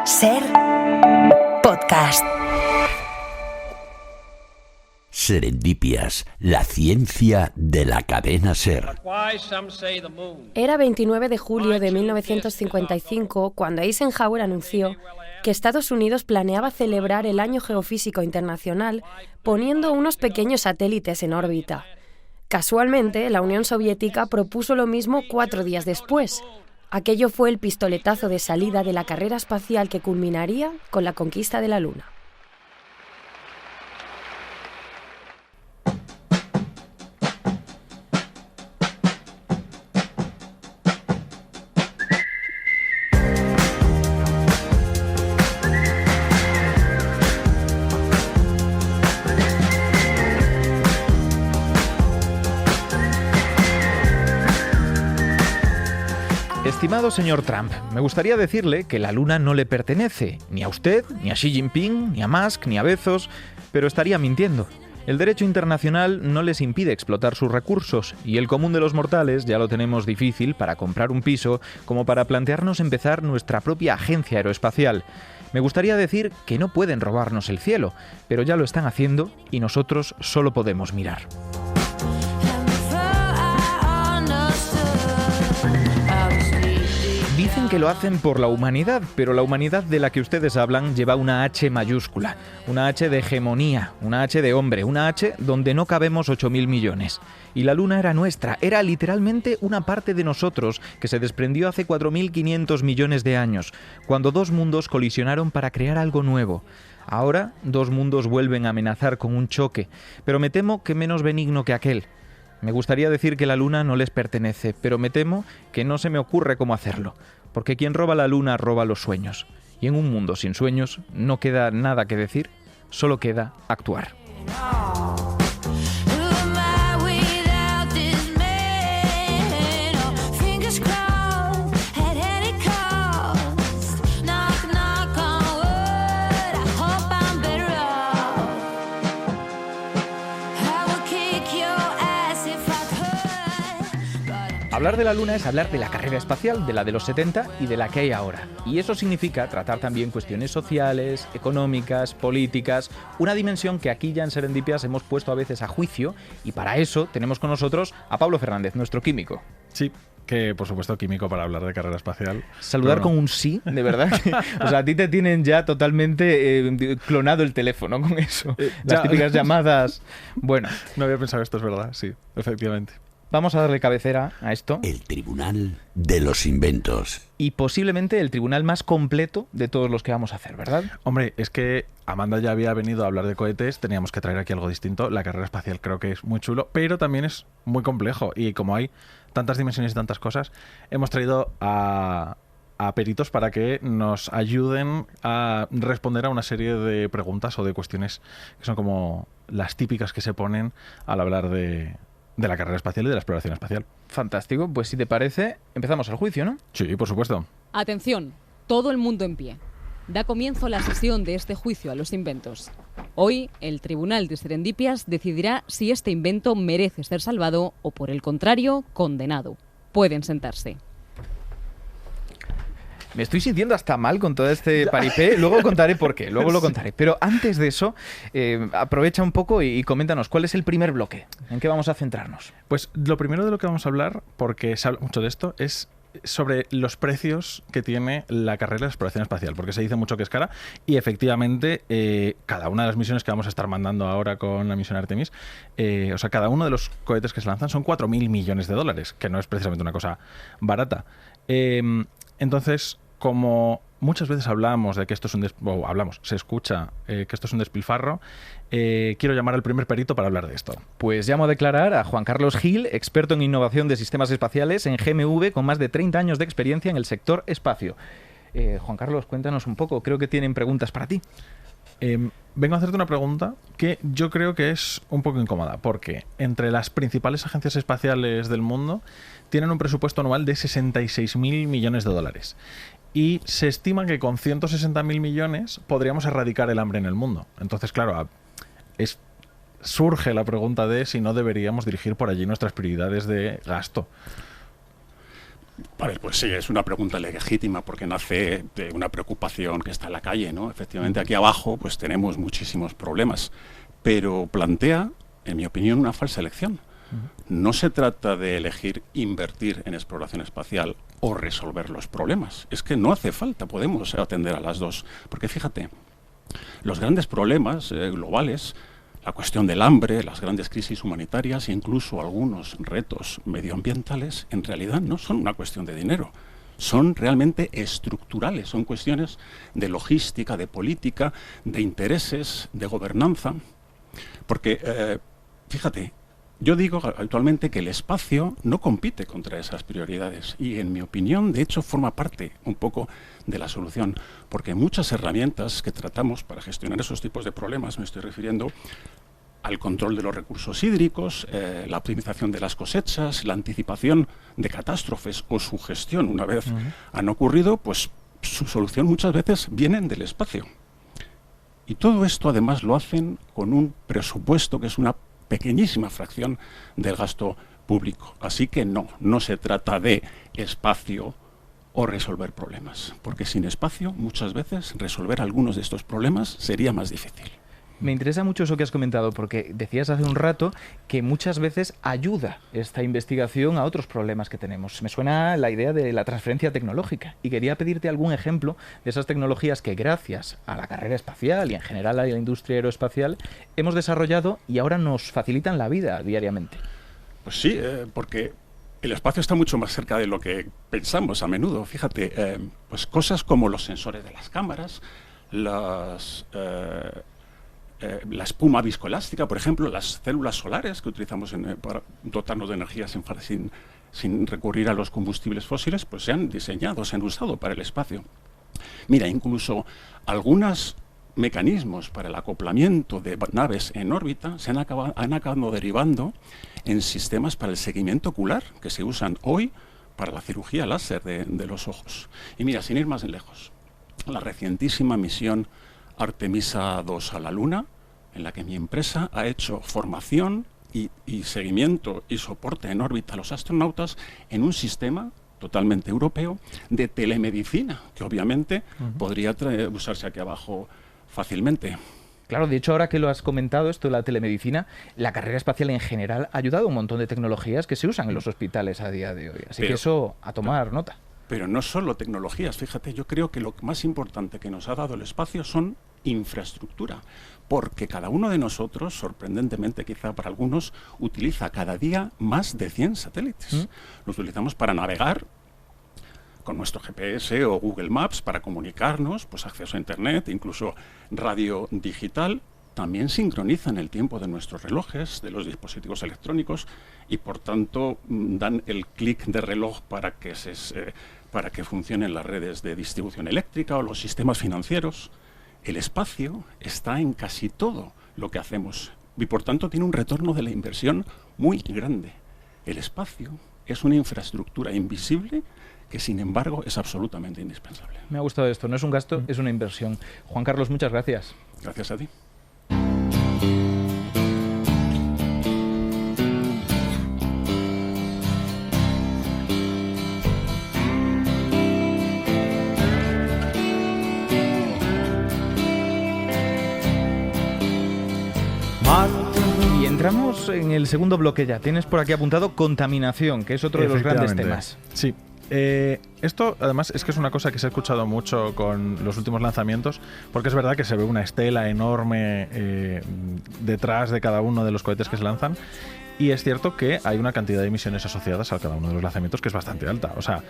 Ser podcast. Serendipias, la ciencia de la cadena Ser. Era 29 de julio de 1955 cuando Eisenhower anunció que Estados Unidos planeaba celebrar el Año Geofísico Internacional poniendo unos pequeños satélites en órbita. Casualmente, la Unión Soviética propuso lo mismo 4 días después. Aquello fue el pistoletazo de salida de la carrera espacial que culminaría con la conquista de la Luna. Estimado señor Trump, me gustaría decirle que la Luna no le pertenece, ni a usted, ni a Xi Jinping, ni a Musk, ni a Bezos, pero estaría mintiendo. El derecho internacional no les impide explotar sus recursos, y el común de los mortales ya lo tenemos difícil para comprar un piso como para plantearnos empezar nuestra propia agencia aeroespacial. Me gustaría decir que no pueden robarnos el cielo, pero ya lo están haciendo y nosotros solo podemos mirar. Dicen que lo hacen por la humanidad, pero la humanidad de la que ustedes hablan lleva una H mayúscula, una H de hegemonía, una H de hombre, una H donde no cabemos 8.000 millones. Y la Luna era nuestra, era literalmente una parte de nosotros que se desprendió hace 4.500 millones de años, cuando dos mundos colisionaron para crear algo nuevo. Ahora, dos mundos vuelven a amenazar con un choque, pero me temo que menos benigno que aquel. Me gustaría decir que la Luna no les pertenece, pero me temo que no se me ocurre cómo hacerlo, porque quien roba la Luna roba los sueños. Y en un mundo sin sueños no queda nada que decir, solo queda actuar. Hablar de la Luna es hablar de la carrera espacial, de la de los 70 y de la que hay ahora. Y eso significa tratar también cuestiones sociales, económicas, políticas, una dimensión que aquí ya en Serendipias hemos puesto a veces a juicio, y para eso tenemos con nosotros a Pablo Fernández, nuestro químico. Sí, que por supuesto químico para hablar de carrera espacial. Saludar con un sí, de verdad. O sea, a ti te tienen ya totalmente clonado el teléfono con eso. Las típicas llamadas. Bueno. No había pensado esto, es verdad, sí, efectivamente. Vamos a darle cabecera a esto. El Tribunal de los Inventos. Y posiblemente el tribunal más completo de todos los que vamos a hacer, ¿verdad? Hombre, es que Amanda ya había venido a hablar de cohetes, teníamos que traer aquí algo distinto. La carrera espacial creo que es muy chulo, pero también es muy complejo. Y como hay tantas dimensiones y tantas cosas, hemos traído a peritos para que nos ayuden a responder a una serie de preguntas o de cuestiones que son como las típicas que se ponen al hablar de la carrera espacial y de la exploración espacial. Fantástico, pues si te parece, empezamos el juicio, ¿no? Sí, por supuesto. Atención, todo el mundo en pie. Da comienzo la sesión de este juicio a los inventos. Hoy, el Tribunal de Serendipias decidirá si este invento merece ser salvado o, por el contrario, condenado. Pueden sentarse. Me estoy sintiendo hasta mal con todo este paripé. Luego contaré por qué, luego lo contaré. Pero antes de eso, aprovecha un poco y coméntanos, ¿cuál es el primer bloque? ¿En qué vamos a centrarnos? Pues lo primero de lo que vamos a hablar, porque se habla mucho de esto, es sobre los precios que tiene la carrera de exploración espacial, porque se dice mucho que es cara y efectivamente cada una de las misiones que vamos a estar mandando ahora con la misión Artemis, o sea, cada uno de los cohetes que se lanzan son 4.000 millones de dólares, que no es precisamente una cosa barata. Entonces, como muchas veces hablamos de que esto es se escucha que esto es un despilfarro, quiero llamar al primer perito para hablar de esto. Pues llamo a declarar a Juan Carlos Gil, experto en innovación de sistemas espaciales en GMV, con más de 30 años de experiencia en el sector espacio. Juan Carlos, cuéntanos un poco, creo que tienen preguntas para ti. Vengo a hacerte una pregunta que yo creo que es un poco incómoda, porque entre las principales agencias espaciales del mundo tienen un presupuesto anual de 66.000 millones de dólares. Y se estima que con 160.000 millones podríamos erradicar el hambre en el mundo. Entonces, claro, surge la pregunta de si no deberíamos dirigir por allí nuestras prioridades de gasto. A ver, pues sí, es una pregunta legítima porque nace de una preocupación que está en la calle, ¿no? Efectivamente, aquí abajo pues tenemos muchísimos problemas, pero plantea, en mi opinión, una falsa elección. No se trata de elegir invertir en exploración espacial o resolver los problemas. Es que no hace falta, podemos atender a las dos. Porque fíjate, los grandes problemas globales, la cuestión del hambre, las grandes crisis humanitarias e incluso algunos retos medioambientales, en realidad no son una cuestión de dinero. Son realmente estructurales, son cuestiones de logística, de política, de intereses, de gobernanza. Porque, fíjate, yo digo habitualmente que el espacio no compite contra esas prioridades y, en mi opinión, de hecho, forma parte un poco de la solución, porque muchas herramientas que tratamos para gestionar esos tipos de problemas, me estoy refiriendo al control de los recursos hídricos, la optimización de las cosechas, la anticipación de catástrofes o su gestión una vez han ocurrido, pues su solución muchas veces vienen del espacio. Y todo esto además lo hacen con un presupuesto que es una pequeñísima fracción del gasto público. Así que no se trata de espacio o resolver problemas, porque sin espacio muchas veces resolver algunos de estos problemas sería más difícil. Me interesa mucho eso que has comentado, porque decías hace un rato que muchas veces ayuda esta investigación a otros problemas que tenemos. Me suena la idea de la transferencia tecnológica y quería pedirte algún ejemplo de esas tecnologías que gracias a la carrera espacial y en general a la industria aeroespacial hemos desarrollado y ahora nos facilitan la vida diariamente. Pues sí, porque el espacio está mucho más cerca de lo que pensamos a menudo. Fíjate, pues cosas como los sensores de las cámaras, la espuma viscoelástica, por ejemplo, las células solares que utilizamos para dotarnos de energía sin recurrir a los combustibles fósiles, pues se han diseñado, se han usado para el espacio. Mira, incluso algunos mecanismos para el acoplamiento de naves en órbita han acabado derivando en sistemas para el seguimiento ocular que se usan hoy para la cirugía láser de los ojos. Y mira, sin ir más lejos, la recientísima misión Artemisa 2 a la Luna, en la que mi empresa ha hecho formación y seguimiento y soporte en órbita a los astronautas en un sistema totalmente europeo de telemedicina, que obviamente podría usarse aquí abajo fácilmente. Claro, de hecho, ahora que lo has comentado, esto de la telemedicina, la carrera espacial en general ha ayudado a un montón de tecnologías que se usan en los hospitales a día de hoy. Así que eso, a tomar nota. Pero no solo tecnologías, fíjate, yo creo que lo más importante que nos ha dado el espacio son infraestructura, porque cada uno de nosotros, sorprendentemente quizá para algunos, utiliza cada día más de 100 satélites. Los utilizamos para navegar con nuestro GPS o Google Maps, para comunicarnos, pues acceso a Internet, incluso radio digital. También sincronizan el tiempo de nuestros relojes, de los dispositivos electrónicos, y por tanto dan el clic de reloj para que funcionen las redes de distribución eléctrica o los sistemas financieros. El espacio está en casi todo lo que hacemos y por tanto tiene un retorno de la inversión muy grande. El espacio es una infraestructura invisible que sin embargo es absolutamente indispensable. Me ha gustado esto, no es un gasto, es una inversión. Juan Carlos, muchas gracias. Gracias a ti. Y entramos en el segundo bloque ya. Tienes por aquí apuntado contaminación, que es otro de los grandes temas. Sí. Esto además es que es una cosa que se ha escuchado mucho con los últimos lanzamientos, porque es verdad que se ve una estela enorme detrás de cada uno de los cohetes que se lanzan, y es cierto que hay una cantidad de emisiones asociadas a cada uno de los lanzamientos que es bastante alta. O sea,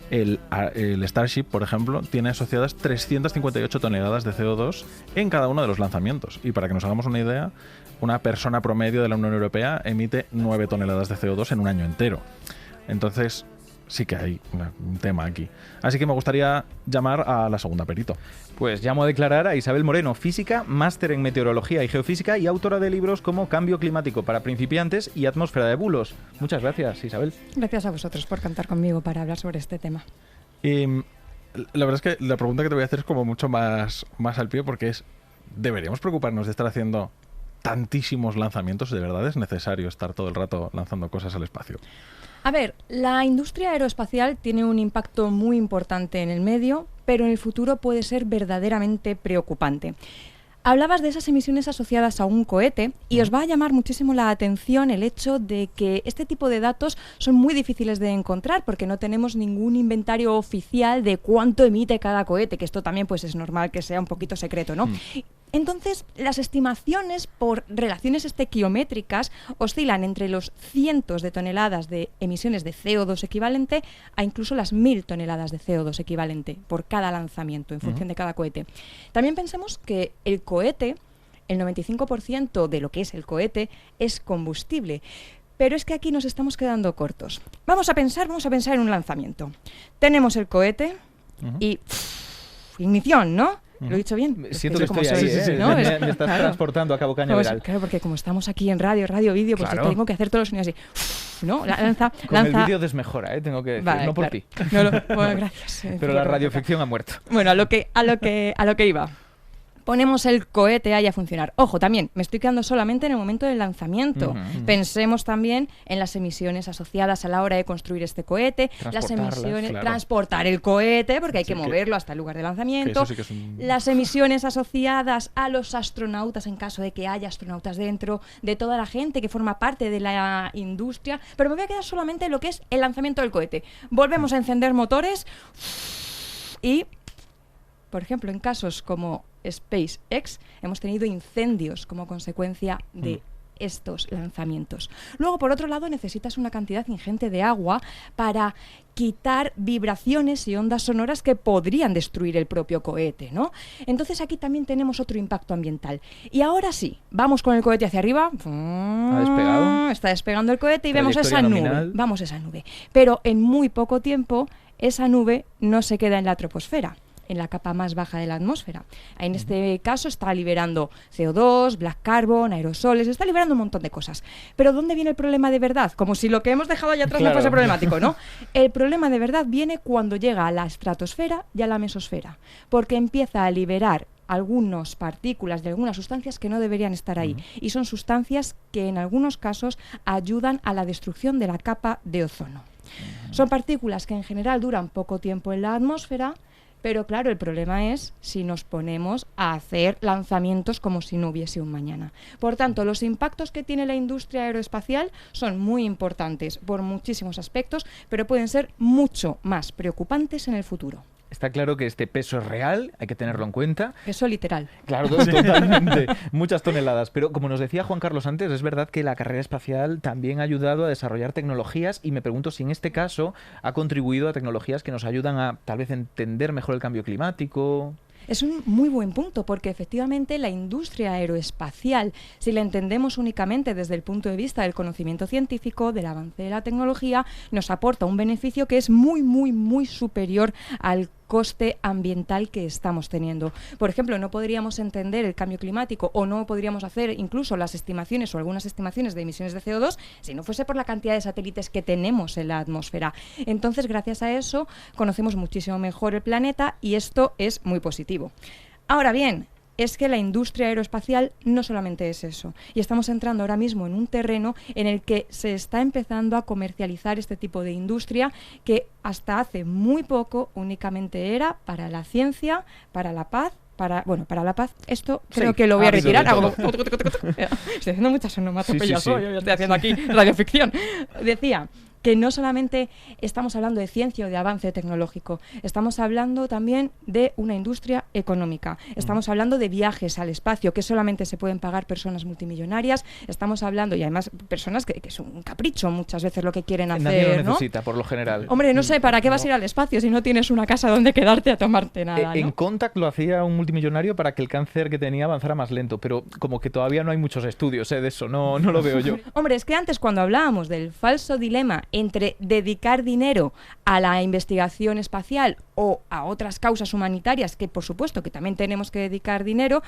el Starship, por ejemplo, tiene asociadas 358 toneladas de CO2 en cada uno de los lanzamientos, y para que nos hagamos una idea, una persona promedio de la Unión Europea emite 9 toneladas de CO2 en un año entero. Entonces sí que hay un tema aquí. Así que me gustaría llamar a la segunda perito. Pues llamo a declarar a Isabel Moreno, física, máster en meteorología y geofísica y autora de libros como Cambio climático para principiantes y Atmósfera de bulos. Muchas gracias, Isabel. Gracias a vosotros por contar conmigo para hablar sobre este tema. La verdad es que la pregunta que te voy a hacer es como mucho más al pie, porque es, ¿deberíamos preocuparnos de estar haciendo tantísimos lanzamientos? ¿De verdad es necesario estar todo el rato lanzando cosas al espacio? A ver, la industria aeroespacial tiene un impacto muy importante en el medio, pero en el futuro puede ser verdaderamente preocupante. Hablabas de esas emisiones asociadas a un cohete y os va a llamar muchísimo la atención el hecho de que este tipo de datos son muy difíciles de encontrar porque no tenemos ningún inventario oficial de cuánto emite cada cohete, que esto también pues es normal que sea un poquito secreto, ¿no? Entonces, las estimaciones por relaciones estequiométricas oscilan entre los cientos de toneladas de emisiones de CO2 equivalente a incluso las 1000 toneladas de CO2 equivalente por cada lanzamiento en función de cada cohete. También pensemos que el cohete, el 95% de lo que es el cohete, es combustible. Pero es que aquí nos estamos quedando cortos. Vamos a pensar en un lanzamiento. Tenemos el cohete y ignición, ¿no? ¿Lo he dicho bien? Siento que estoy ahí, ¿no? Me estás transportando a Cabo Cañaveral. Claro, porque como estamos aquí en radio, vídeo, pues claro. Tengo que hacer todos los sonidos así, ¿no? Con el vídeo desmejora, tengo que decir, vale, no por ti. Bueno, gracias. Pero la radioficción ha muerto. Bueno, a lo que iba. Ponemos el cohete ahí a funcionar. Ojo, también, me estoy quedando solamente en el momento del lanzamiento. Pensemos también en las emisiones asociadas a la hora de construir este cohete, las emisiones, claro. Transportar el cohete, porque hay que moverlo hasta el lugar de lanzamiento, las emisiones asociadas a los astronautas en caso de que haya astronautas dentro, de toda la gente que forma parte de la industria, pero me voy a quedar solamente en lo que es el lanzamiento del cohete. Volvemos a encender motores y, por ejemplo, en casos como SpaceX, hemos tenido incendios como consecuencia de estos lanzamientos. Luego, por otro lado, necesitas una cantidad ingente de agua para quitar vibraciones y ondas sonoras que podrían destruir el propio cohete, ¿no? Entonces aquí también tenemos otro impacto ambiental. Y ahora sí, vamos con el cohete hacia arriba. ¿Ha despegado? Está despegando el cohete y vemos esa nube. Vamos a esa nube. Pero en muy poco tiempo, esa nube no se queda en la troposfera, en la capa más baja de la atmósfera. En este caso está liberando CO2, black carbon, aerosoles, está liberando un montón de cosas. Pero ¿dónde viene el problema de verdad? Como si lo que hemos dejado allá atrás no fuese problemático, ¿no? El problema de verdad viene cuando llega a la estratosfera y a la mesosfera, porque empieza a liberar algunas partículas de algunas sustancias que no deberían estar ahí. Y son sustancias que en algunos casos ayudan a la destrucción de la capa de ozono. Son partículas que en general duran poco tiempo en la atmósfera, pero claro, el problema es si nos ponemos a hacer lanzamientos como si no hubiese un mañana. Por tanto, los impactos que tiene la industria aeroespacial son muy importantes por muchísimos aspectos, pero pueden ser mucho más preocupantes en el futuro. Está claro que este peso es real, hay que tenerlo en cuenta. Peso literal. Claro, totalmente. Muchas toneladas. Pero como nos decía Juan Carlos antes, es verdad que la carrera espacial también ha ayudado a desarrollar tecnologías y me pregunto si en este caso ha contribuido a tecnologías que nos ayudan a tal vez entender mejor el cambio climático. Es un muy buen punto, porque efectivamente la industria aeroespacial, si la entendemos únicamente desde el punto de vista del conocimiento científico, del avance de la tecnología, nos aporta un beneficio que es muy, muy, muy superior al coste ambiental que estamos teniendo. Por ejemplo, no podríamos entender el cambio climático o no podríamos hacer incluso las estimaciones o algunas estimaciones de emisiones de CO2 si no fuese por la cantidad de satélites que tenemos en la atmósfera. Entonces, gracias a eso, conocemos muchísimo mejor el planeta y esto es muy positivo. Ahora bien, es que la industria aeroespacial no solamente es eso. Y estamos entrando ahora mismo en un terreno en el que se está empezando a comercializar este tipo de industria que hasta hace muy poco únicamente era para la ciencia, para la paz. Para la paz, esto creo que lo voy a retirar. Estoy haciendo muchas onomatopeyas hoy, yo estoy haciendo aquí radioficción. Decía que no solamente estamos hablando de ciencia o de avance tecnológico, estamos hablando también de una industria económica, estamos hablando de viajes al espacio que solamente se pueden pagar personas multimillonarias, estamos hablando, y además personas que es un capricho muchas veces lo que quieren hacer. Nadie lo necesita, por lo general. Hombre, no sé, ¿para qué vas a ir al espacio si no tienes una casa donde quedarte a tomarte nada? En Contact lo hacía un multimillonario para que el cáncer que tenía avanzara más lento, pero como que todavía no hay muchos estudios de eso, no lo veo yo. Hombre, es que antes cuando hablábamos del falso dilema entre dedicar dinero a la investigación espacial o a otras causas humanitarias, que por supuesto que también tenemos que dedicar dinero,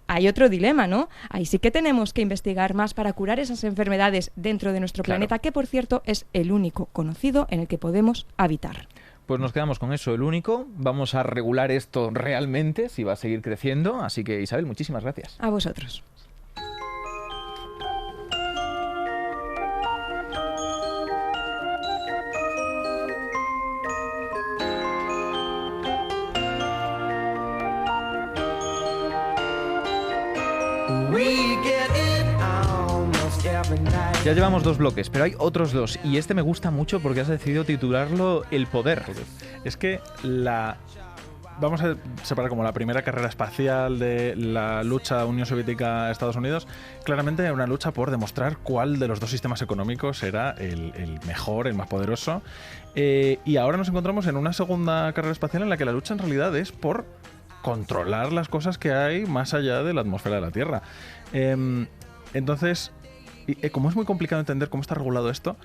hay otro dilema, ¿no? Ahí sí que tenemos que investigar más para curar esas enfermedades dentro de nuestro planeta, que por cierto es el único conocido en el que podemos habitar. Pues nos quedamos con eso, el único. Vamos a regular esto realmente, si va a seguir creciendo. Así que, Isabel, muchísimas gracias. A vosotros. Ya llevamos 2 bloques, pero hay otros 2 y este me gusta mucho porque has decidido titularlo El poder. Es que vamos a separar como la primera carrera espacial de la lucha Unión Soviética-Estados Unidos. Claramente era una lucha por demostrar cuál de los dos sistemas económicos era el mejor, el más poderoso. Y ahora nos encontramos en una segunda carrera espacial en la que la lucha en realidad es por controlar las cosas que hay más allá de la atmósfera de la Tierra. Entonces, como es muy complicado entender cómo está regulado esto,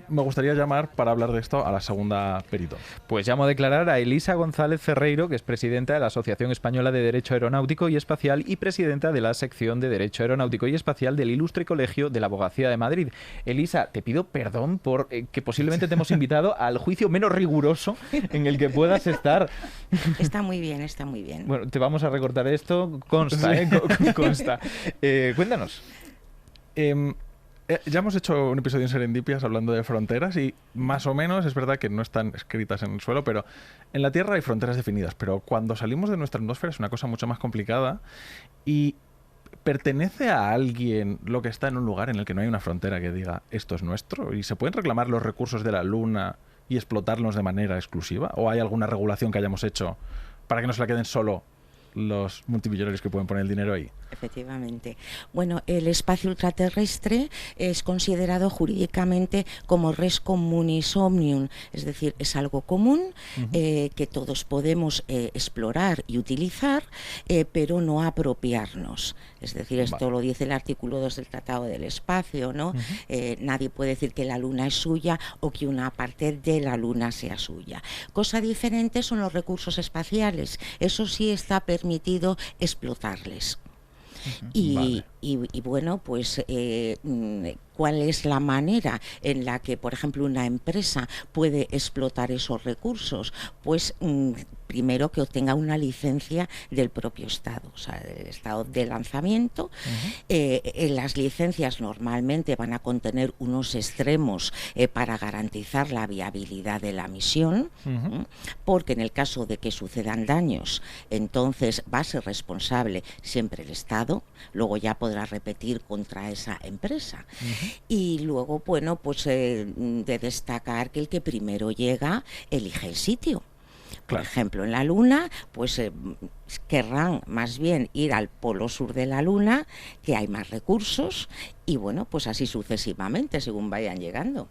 me gustaría llamar para hablar de esto a la segunda perito. Pues llamo a declarar a Elisa González Ferreiro, que es presidenta de la Asociación Española de Derecho Aeronáutico y Espacial y presidenta de la sección de Derecho Aeronáutico y Espacial del Ilustre Colegio de la Abogacía de Madrid. Elisa, te pido perdón por que posiblemente te hemos invitado al juicio menos riguroso en el que puedas estar. Está muy bien, está muy bien. Bueno, te vamos a recortar esto, consta, sí. Consta. Cuéntanos. Ya hemos hecho un episodio en Serendipias hablando de fronteras y más o menos es verdad que no están escritas en el suelo, pero en la Tierra hay fronteras definidas, pero cuando salimos de nuestra atmósfera es una cosa mucho más complicada y ¿pertenece a alguien lo que está en un lugar en el que no hay una frontera que diga esto es nuestro? ¿Y se pueden reclamar los recursos de la Luna y explotarlos de manera exclusiva? ¿O hay alguna regulación que hayamos hecho para que no se la queden solo los multimillonarios que pueden poner el dinero ahí? Efectivamente. Bueno, el espacio ultraterrestre es considerado jurídicamente como res communis omnium, es decir, es algo común que todos podemos explorar y utilizar, pero no apropiarnos. Es decir, esto lo dice el artículo 2 del Tratado del Espacio, ¿no? Nadie puede decir que la Luna es suya o que una parte de la Luna sea suya. Cosa diferente son los recursos espaciales. Eso sí está permitido explotarles. Y bueno, pues ¿cuál es la manera en la que, por ejemplo, una empresa puede explotar esos recursos? Pues primero que obtenga una licencia del propio Estado, o sea, del Estado de lanzamiento. Las licencias normalmente van a contener unos extremos para garantizar la viabilidad de la misión, porque en el caso de que sucedan daños, entonces va a ser responsable siempre el Estado, luego ya podrá repetir contra esa empresa. Y luego, bueno, pues de destacar que el que primero llega elige el sitio. Por ejemplo, en la Luna, pues querrán más bien ir al polo sur de la Luna, que hay más recursos, y bueno, pues así sucesivamente, según vayan llegando.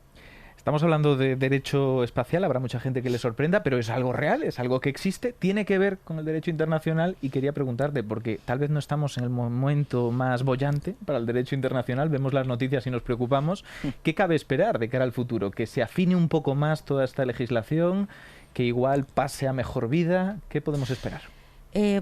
Estamos hablando de derecho espacial, habrá mucha gente que le sorprenda, pero es algo real, es algo que existe, tiene que ver con el derecho internacional y quería preguntarte, porque tal vez no estamos en el momento más boyante para el derecho internacional, vemos las noticias y nos preocupamos. ¿Qué cabe esperar de cara al futuro? ¿Que se afine un poco más toda esta legislación? ¿Que igual pase a mejor vida? ¿Qué podemos esperar?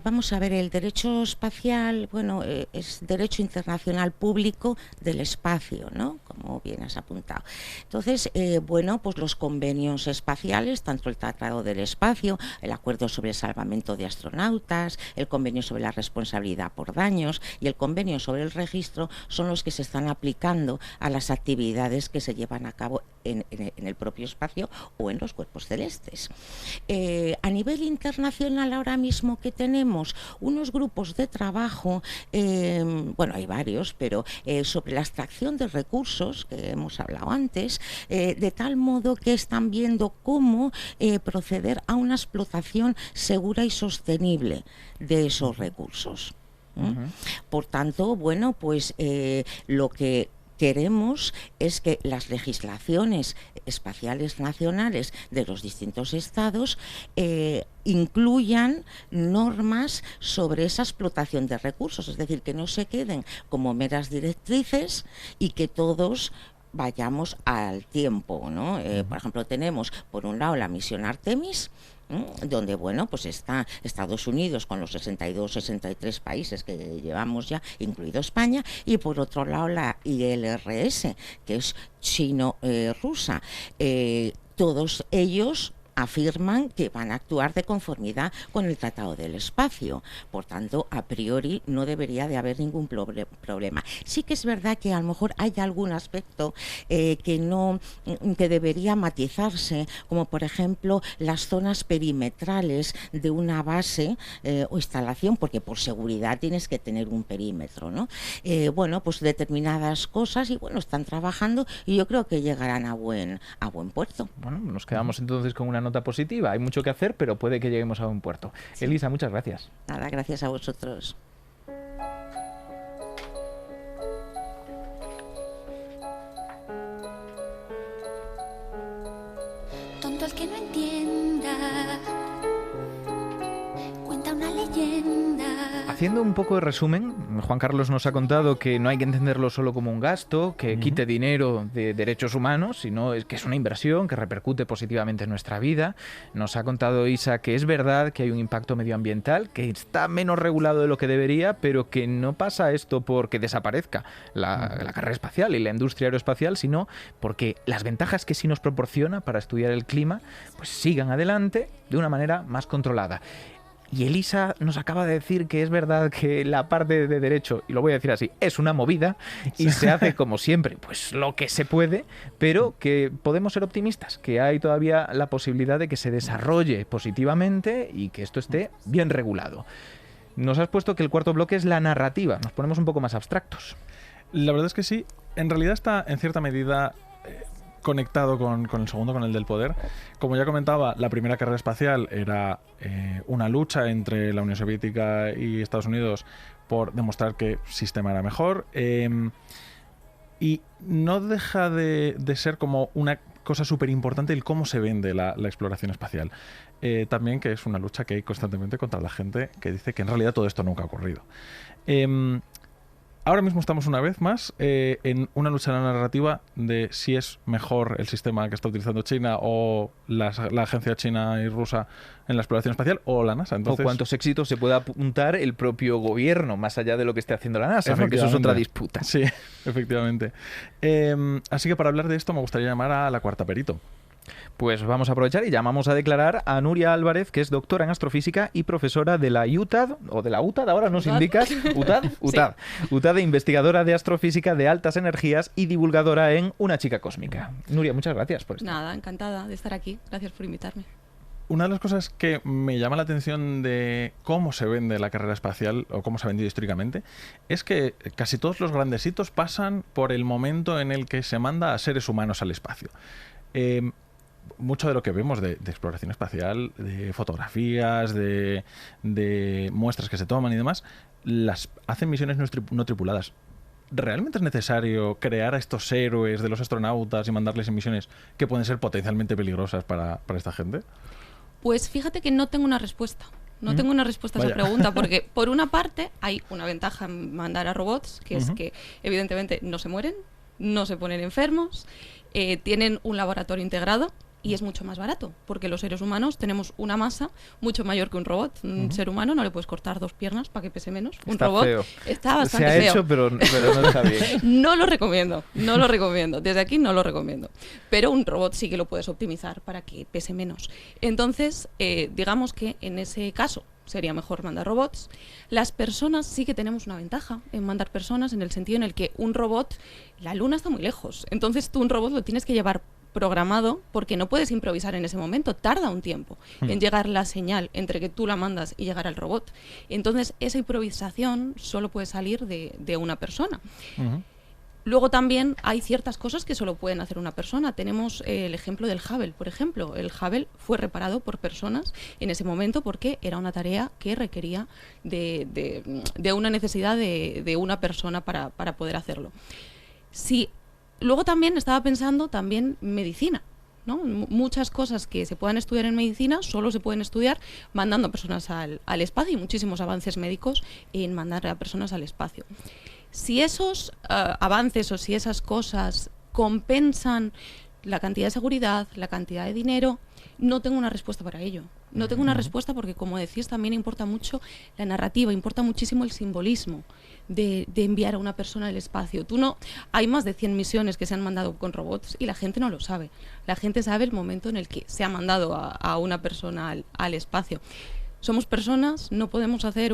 Vamos a ver, el derecho espacial, bueno, es derecho internacional público del espacio, ¿no? Como bien has apuntado. Entonces, bueno, pues los convenios espaciales, tanto el Tratado del Espacio, el Acuerdo sobre el Salvamento de Astronautas, el Convenio sobre la Responsabilidad por Daños y el Convenio sobre el Registro, son los que se están aplicando a las actividades que se llevan a cabo en el propio espacio o en los cuerpos celestes. A nivel internacional, ahora mismo que tenemos unos grupos de trabajo, bueno, hay varios, pero sobre la extracción de recursos, que hemos hablado antes, de tal modo que están viendo cómo proceder a una explotación segura y sostenible de esos recursos. Por tanto, bueno, pues lo que queremos es que las legislaciones espaciales nacionales de los distintos estados incluyan normas sobre esa explotación de recursos, es decir, que no se queden como meras directrices y que todos vayamos al tiempo, ¿no? Por ejemplo, tenemos por un lado la misión Artemis, donde, bueno, pues está Estados Unidos con los 63 países que llevamos ya, incluido España, y por otro lado la ILRS, que es chino-rusa. Todos ellos afirman que van a actuar de conformidad con el Tratado del Espacio. Por tanto, a priori no debería de haber ningún problema. Sí que es verdad que a lo mejor hay algún aspecto que debería matizarse, como por ejemplo las zonas perimetrales de una base o instalación, porque por seguridad tienes que tener un perímetro, ¿no? Pues determinadas cosas, y bueno, están trabajando y yo creo que llegarán a buen puerto. Bueno, nos quedamos entonces con una nota positiva. Hay mucho que hacer, pero puede que lleguemos a buen puerto. Sí. Elisa, muchas gracias. Nada, gracias a vosotros. Tonto el que no entienda, cuenta una leyenda. Haciendo un poco de resumen, Juan Carlos nos ha contado que no hay que entenderlo solo como un gasto, que quite dinero de derechos humanos, sino que es una inversión que repercute positivamente en nuestra vida. Nos ha contado Isa que es verdad que hay un impacto medioambiental, que está menos regulado de lo que debería, pero que no pasa esto porque desaparezca la carrera espacial y la industria aeroespacial, sino porque las ventajas que sí nos proporciona para estudiar el clima, pues sigan adelante de una manera más controlada. Y Elisa nos acaba de decir que es verdad que la parte de derecho, y lo voy a decir así, es una movida y se hace como siempre, pues lo que se puede, pero que podemos ser optimistas, que hay todavía la posibilidad de que se desarrolle positivamente y que esto esté bien regulado. Nos has puesto que el cuarto bloque es la narrativa, nos ponemos un poco más abstractos. La verdad es que sí, en realidad está en cierta medida conectado con el segundo, con el del poder. Como ya comentaba, la primera carrera espacial era una lucha entre la Unión Soviética y Estados Unidos por demostrar que el sistema era mejor, y no deja de ser como una cosa súper importante el cómo se vende la exploración espacial. También que es una lucha que hay constantemente contra la gente que dice que en realidad todo esto nunca ha ocurrido. Ahora mismo estamos una vez más en una lucha en la narrativa de si es mejor el sistema que está utilizando China o la agencia china y rusa en la exploración espacial o la NASA. Entonces, o cuántos éxitos se puede apuntar el propio gobierno, más allá de lo que esté haciendo la NASA, ¿no? Que eso es otra disputa. Sí, efectivamente. Así que para hablar de esto me gustaría llamar a la cuarta perito. Pues vamos a aprovechar y llamamos a declarar a Nuria Álvarez, que es doctora en astrofísica y profesora de la UTAD, o de la UTAD, ahora nos indicas, UTAD, sí. UTAD, investigadora de astrofísica de altas energías y divulgadora en Una chica cósmica. Nuria, muchas gracias por estar. Nada, encantada de estar aquí. Gracias por invitarme. Una de las cosas que me llama la atención de cómo se vende la carrera espacial, o cómo se ha vendido históricamente, es que casi todos los grandes hitos pasan por el momento en el que se manda a seres humanos al espacio. Mucho de lo que vemos de exploración espacial, de fotografías, de muestras que se toman y demás, las hacen misiones no tripuladas. ¿Realmente es necesario crear a estos héroes de los astronautas y mandarles en misiones que pueden ser potencialmente peligrosas para esta gente? Pues fíjate que no tengo una respuesta. No tengo una respuesta a esa pregunta, porque por una parte hay una ventaja en mandar a robots, que es que evidentemente no se mueren, no se ponen enfermos, tienen un laboratorio integrado y es mucho más barato, porque los seres humanos tenemos una masa mucho mayor que un robot. Un ser humano no le puedes cortar 2 piernas para que pese menos. Un robot feo. Está bastante feo. Se ha hecho, pero no está bien. No lo recomiendo. Desde aquí no lo recomiendo. Pero un robot sí que lo puedes optimizar para que pese menos. Entonces, digamos que en ese caso sería mejor mandar robots. Las personas sí que tenemos una ventaja en mandar personas, en el sentido en el que un robot, la Luna está muy lejos. Entonces tú un robot lo tienes que llevar programado, porque no puedes improvisar en ese momento, tarda un tiempo en llegar la señal entre que tú la mandas y llegar al robot. Entonces esa improvisación solo puede salir de una persona. Luego también hay ciertas cosas que solo pueden hacer una persona. Tenemos el ejemplo del Hubble, por ejemplo. El Hubble fue reparado por personas en ese momento porque era una tarea que requería de una necesidad de una persona para poder hacerlo. Sí. Luego también estaba pensando medicina, ¿no? Muchas cosas que se puedan estudiar en medicina solo se pueden estudiar mandando a personas al espacio, y muchísimos avances médicos en mandar a personas al espacio. Si esos avances o si esas cosas compensan la cantidad de seguridad, la cantidad de dinero, no tengo una respuesta para ello. No tengo una respuesta porque, como decís, también importa mucho la narrativa, importa muchísimo el simbolismo de enviar a una persona al espacio. Hay más de 100 misiones que se han mandado con robots y la gente no lo sabe. La gente sabe el momento en el que se ha mandado a una persona al espacio. Somos personas, no podemos hacer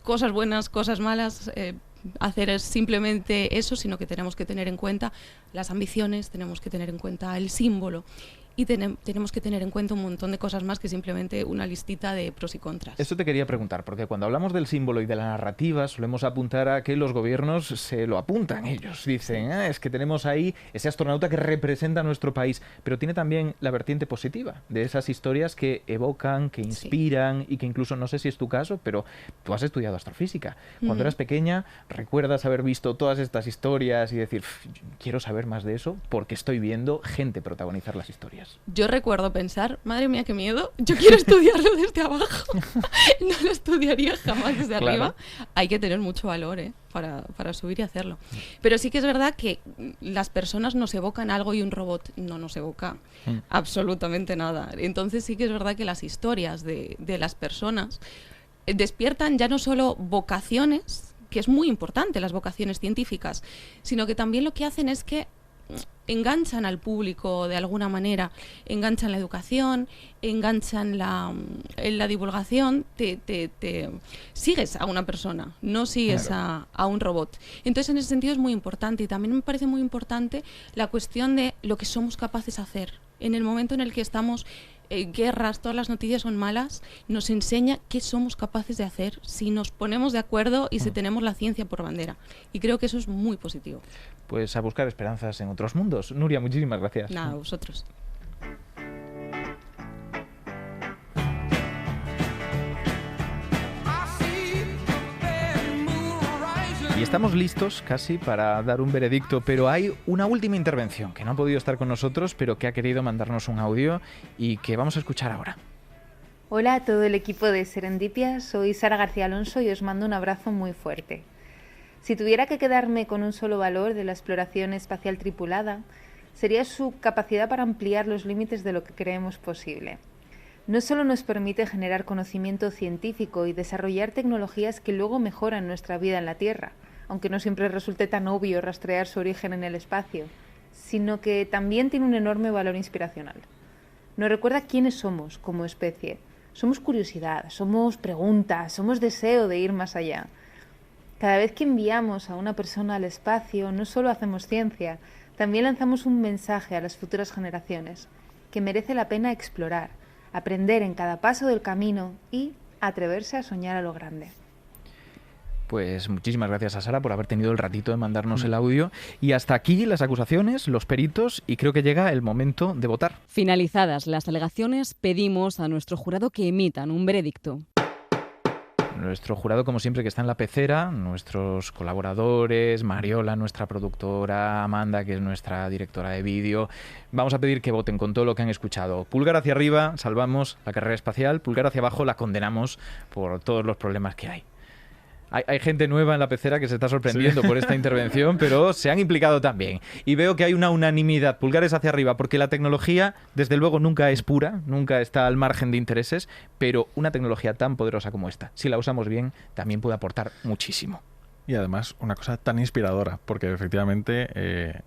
cosas buenas, cosas malas, hacer simplemente eso, sino que tenemos que tener en cuenta las ambiciones, tenemos que tener en cuenta el símbolo y tenemos que tener en cuenta un montón de cosas más que simplemente una listita de pros y contras. Esto te quería preguntar, porque cuando hablamos del símbolo y de la narrativa solemos apuntar a que los gobiernos se lo apuntan ellos. Dicen, es que tenemos ahí ese astronauta que representa a nuestro país, pero tiene también la vertiente positiva de esas historias que evocan, que inspiran y que incluso, no sé si es tu caso, pero tú has estudiado astrofísica. Cuando eras pequeña, ¿recuerdas haber visto todas estas historias y decir, quiero saber más de eso porque estoy viendo gente protagonizar las historias? Yo recuerdo pensar, madre mía, qué miedo, yo quiero estudiarlo desde abajo. No lo estudiaría jamás desde arriba. Hay que tener mucho valor para subir y hacerlo. Pero sí que es verdad que las personas nos evocan algo y un robot no nos evoca absolutamente nada. Entonces sí que es verdad que las historias de las personas despiertan ya no solo vocaciones, que es muy importante las vocaciones científicas, sino que también lo que hacen es que enganchan al público de alguna manera, enganchan la educación, enganchan en la divulgación, te sigues a una persona, no sigues a un robot. Entonces, en ese sentido es muy importante, y también me parece muy importante la cuestión de lo que somos capaces de hacer. En el momento en el que estamos guerras, todas las noticias son malas, nos enseña qué somos capaces de hacer si nos ponemos de acuerdo y si tenemos la ciencia por bandera. Y creo que eso es muy positivo. Pues a buscar esperanzas en otros mundos. Nuria, muchísimas gracias. Nada, a vosotros. Y estamos listos casi para dar un veredicto, pero hay una última intervención que no ha podido estar con nosotros, pero que ha querido mandarnos un audio y que vamos a escuchar ahora. Hola a todo el equipo de Serendipia, soy Sara García Alonso y os mando un abrazo muy fuerte. Si tuviera que quedarme con un solo valor de la exploración espacial tripulada, sería su capacidad para ampliar los límites de lo que creemos posible. No solo nos permite generar conocimiento científico y desarrollar tecnologías que luego mejoran nuestra vida en la Tierra, aunque no siempre resulte tan obvio rastrear su origen en el espacio, sino que también tiene un enorme valor inspiracional. Nos recuerda quiénes somos como especie. Somos curiosidad, somos preguntas, somos deseo de ir más allá. Cada vez que enviamos a una persona al espacio, no solo hacemos ciencia, también lanzamos un mensaje a las futuras generaciones, que merece la pena explorar, aprender en cada paso del camino y atreverse a soñar a lo grande. Pues muchísimas gracias a Sara por haber tenido el ratito de mandarnos el audio. Y hasta aquí las acusaciones, los peritos, y creo que llega el momento de votar. Finalizadas las alegaciones, pedimos a nuestro jurado que emitan un veredicto. Nuestro jurado, como siempre, que está en la pecera, nuestros colaboradores, Mariola, nuestra productora, Amanda, que es nuestra directora de vídeo. Vamos a pedir que voten con todo lo que han escuchado. Pulgar hacia arriba, salvamos la carrera espacial. Pulgar hacia abajo, la condenamos por todos los problemas que hay. Hay gente nueva en la pecera que se está sorprendiendo por esta intervención, pero se han implicado también. Y veo que hay una unanimidad, pulgares hacia arriba, porque la tecnología, desde luego, nunca es pura, nunca está al margen de intereses, pero una tecnología tan poderosa como esta, si la usamos bien, también puede aportar muchísimo. Y además, una cosa tan inspiradora, porque efectivamente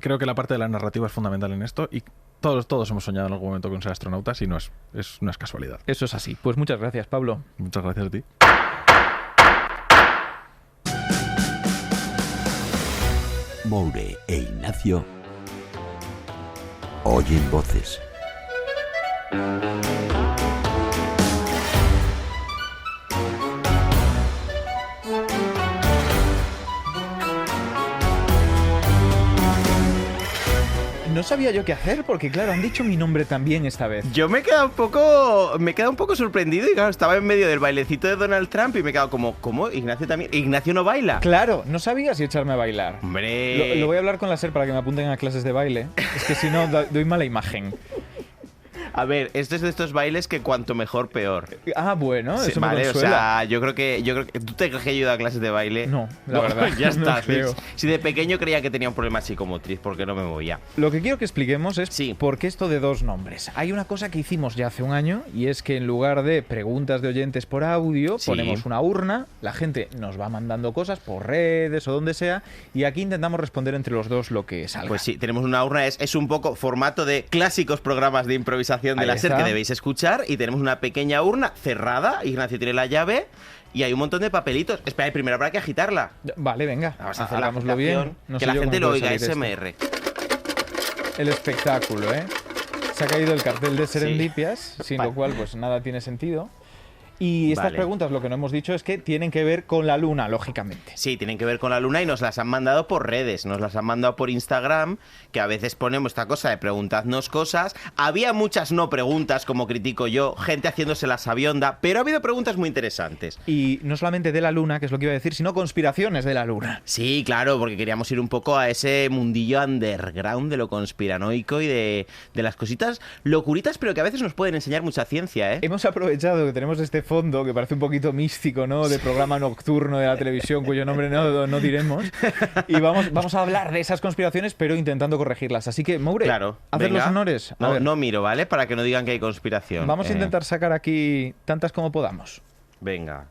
creo que la parte de la narrativa es fundamental en esto y todos hemos soñado en algún momento con ser astronautas y no es casualidad. Eso es así. Pues muchas gracias, Pablo. Muchas gracias a ti. Moure e Ignacio oyen voces. No sabía yo qué hacer porque, claro, han dicho mi nombre también esta vez. Yo me he quedado un poco sorprendido y claro, estaba en medio del bailecito de Donald Trump y me he quedado como, ¿cómo? ¿Ignacio también? ¿Ignacio no baila? Claro, no sabía si echarme a bailar. ¡Hombre! Lo voy a hablar con la SER para que me apunten a clases de baile. Es que si no, doy mala imagen. A ver, este es de estos bailes que cuanto mejor, peor. Ah, bueno, Sí, eso me vale, o consuela. sea, yo creo que ¿tú te crees que he ido a clases de baile? No, la verdad, Ya no está. creo. Si de pequeño creía que tenía un problema psicomotriz, porque no me movía. Lo que quiero que expliquemos es por qué esto de 2 nombres. Hay una cosa que hicimos ya hace un año y es que en lugar de preguntas de oyentes por audio, ponemos una urna, la gente nos va mandando cosas por redes o donde sea y aquí intentamos responder entre los dos lo que salga. Pues sí, tenemos una urna, es un poco formato de clásicos programas de improvisación de Ahí la SER está. que debéis escuchar y tenemos una pequeña urna cerrada, Ignacio tiene la llave y hay un montón de papelitos. Espera, primero habrá que agitarla. Vale, venga, Vamos a hacer la hagámoslo bien. agitación, No que sé la yo gente cómo lo puede oiga, salir esto. SMR. El espectáculo, ¿eh? Se ha caído el cartel de Serendipias, sin Vale. lo cual pues nada tiene sentido. Y estas Vale. preguntas, lo que no hemos dicho es que tienen que ver con la luna, lógicamente. Sí, tienen que ver con la luna y nos las han mandado por redes, nos las han mandado por Instagram, que a veces ponemos esta cosa de preguntadnos cosas. Había muchas no preguntas, como critico yo, gente haciéndose la sabionda, pero ha habido preguntas muy interesantes. Y no solamente de la luna, que es lo que iba a decir, sino conspiraciones de la luna. Sí, claro, porque queríamos ir un poco a ese mundillo underground de lo conspiranoico y de las cositas locuritas, pero que a veces nos pueden enseñar mucha ciencia, ¿eh? Hemos aprovechado que tenemos este fondo que parece un poquito místico, ¿no? De programa nocturno de la televisión, cuyo nombre no diremos. Y vamos a hablar de esas conspiraciones, pero intentando corregirlas. Así que, Moure, Claro, hacer venga. los honores. A No, ver, no miro, ¿vale? Para que no digan que hay conspiración. vamos a intentar sacar aquí tantas como podamos. Venga.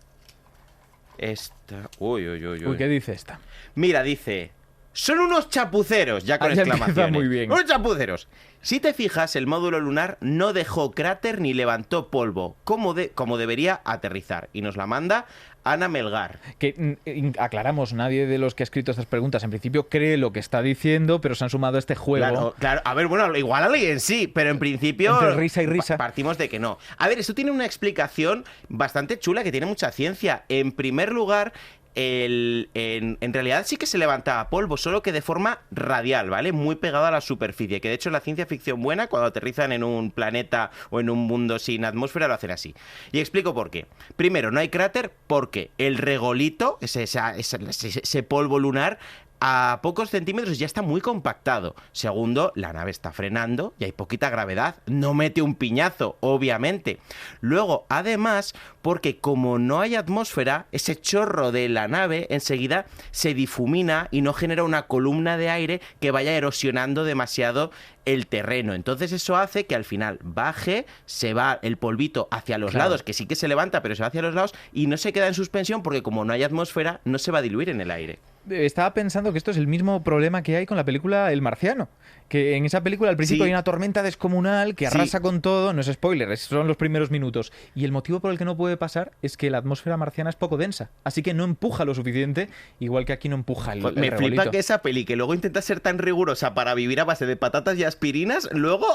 Esta... Uy, uy, uy, Uy, ¿qué dice esta? Mira, dice... Son unos chapuceros, ya con Ah, ya empieza exclamaciones. muy bien. ¡Unos chapuceros! Si te fijas, el módulo lunar no dejó cráter ni levantó polvo, como debería aterrizar. Y nos la manda Ana Melgar. Que aclaramos, nadie de los que ha escrito estas preguntas en principio cree lo que está diciendo, pero se han sumado a este juego. Claro, claro. A ver, bueno, igual alguien sí, pero en principio... Entre risa y risa. Partimos de que no. A ver, esto tiene una explicación bastante chula, que tiene mucha ciencia. En primer lugar... en realidad sí que se levantaba polvo, solo que de forma radial, ¿vale? Muy pegado a la superficie, que de hecho en la ciencia ficción buena, cuando aterrizan en un planeta o en un mundo sin atmósfera, lo hacen así. Y explico por qué. Primero, no hay cráter porque el regolito, ese polvo lunar, a pocos centímetros ya está muy compactado. Segundo, la nave está frenando y hay poquita gravedad. No mete un piñazo, obviamente. Luego, además, porque como no hay atmósfera, ese chorro de la nave enseguida se difumina y no genera una columna de aire que vaya erosionando demasiado el terreno. Entonces eso hace que al final baje, se va el polvito hacia los lados, que sí que se levanta, pero se va hacia los lados y no se queda en suspensión porque como no hay atmósfera, no se va a diluir en el aire. Estaba pensando que esto es el mismo problema que hay con la película El Marciano. Que en esa película al principio Sí. hay una tormenta descomunal que arrasa con todo, no es spoiler, son los primeros minutos. Y el motivo por el que no puede pasar es que la atmósfera marciana es poco densa, así que no empuja lo suficiente, igual que aquí no empuja el Pues me regolito. flipa que esa peli, que luego intenta ser tan rigurosa para vivir a base de patatas y aspirinas, luego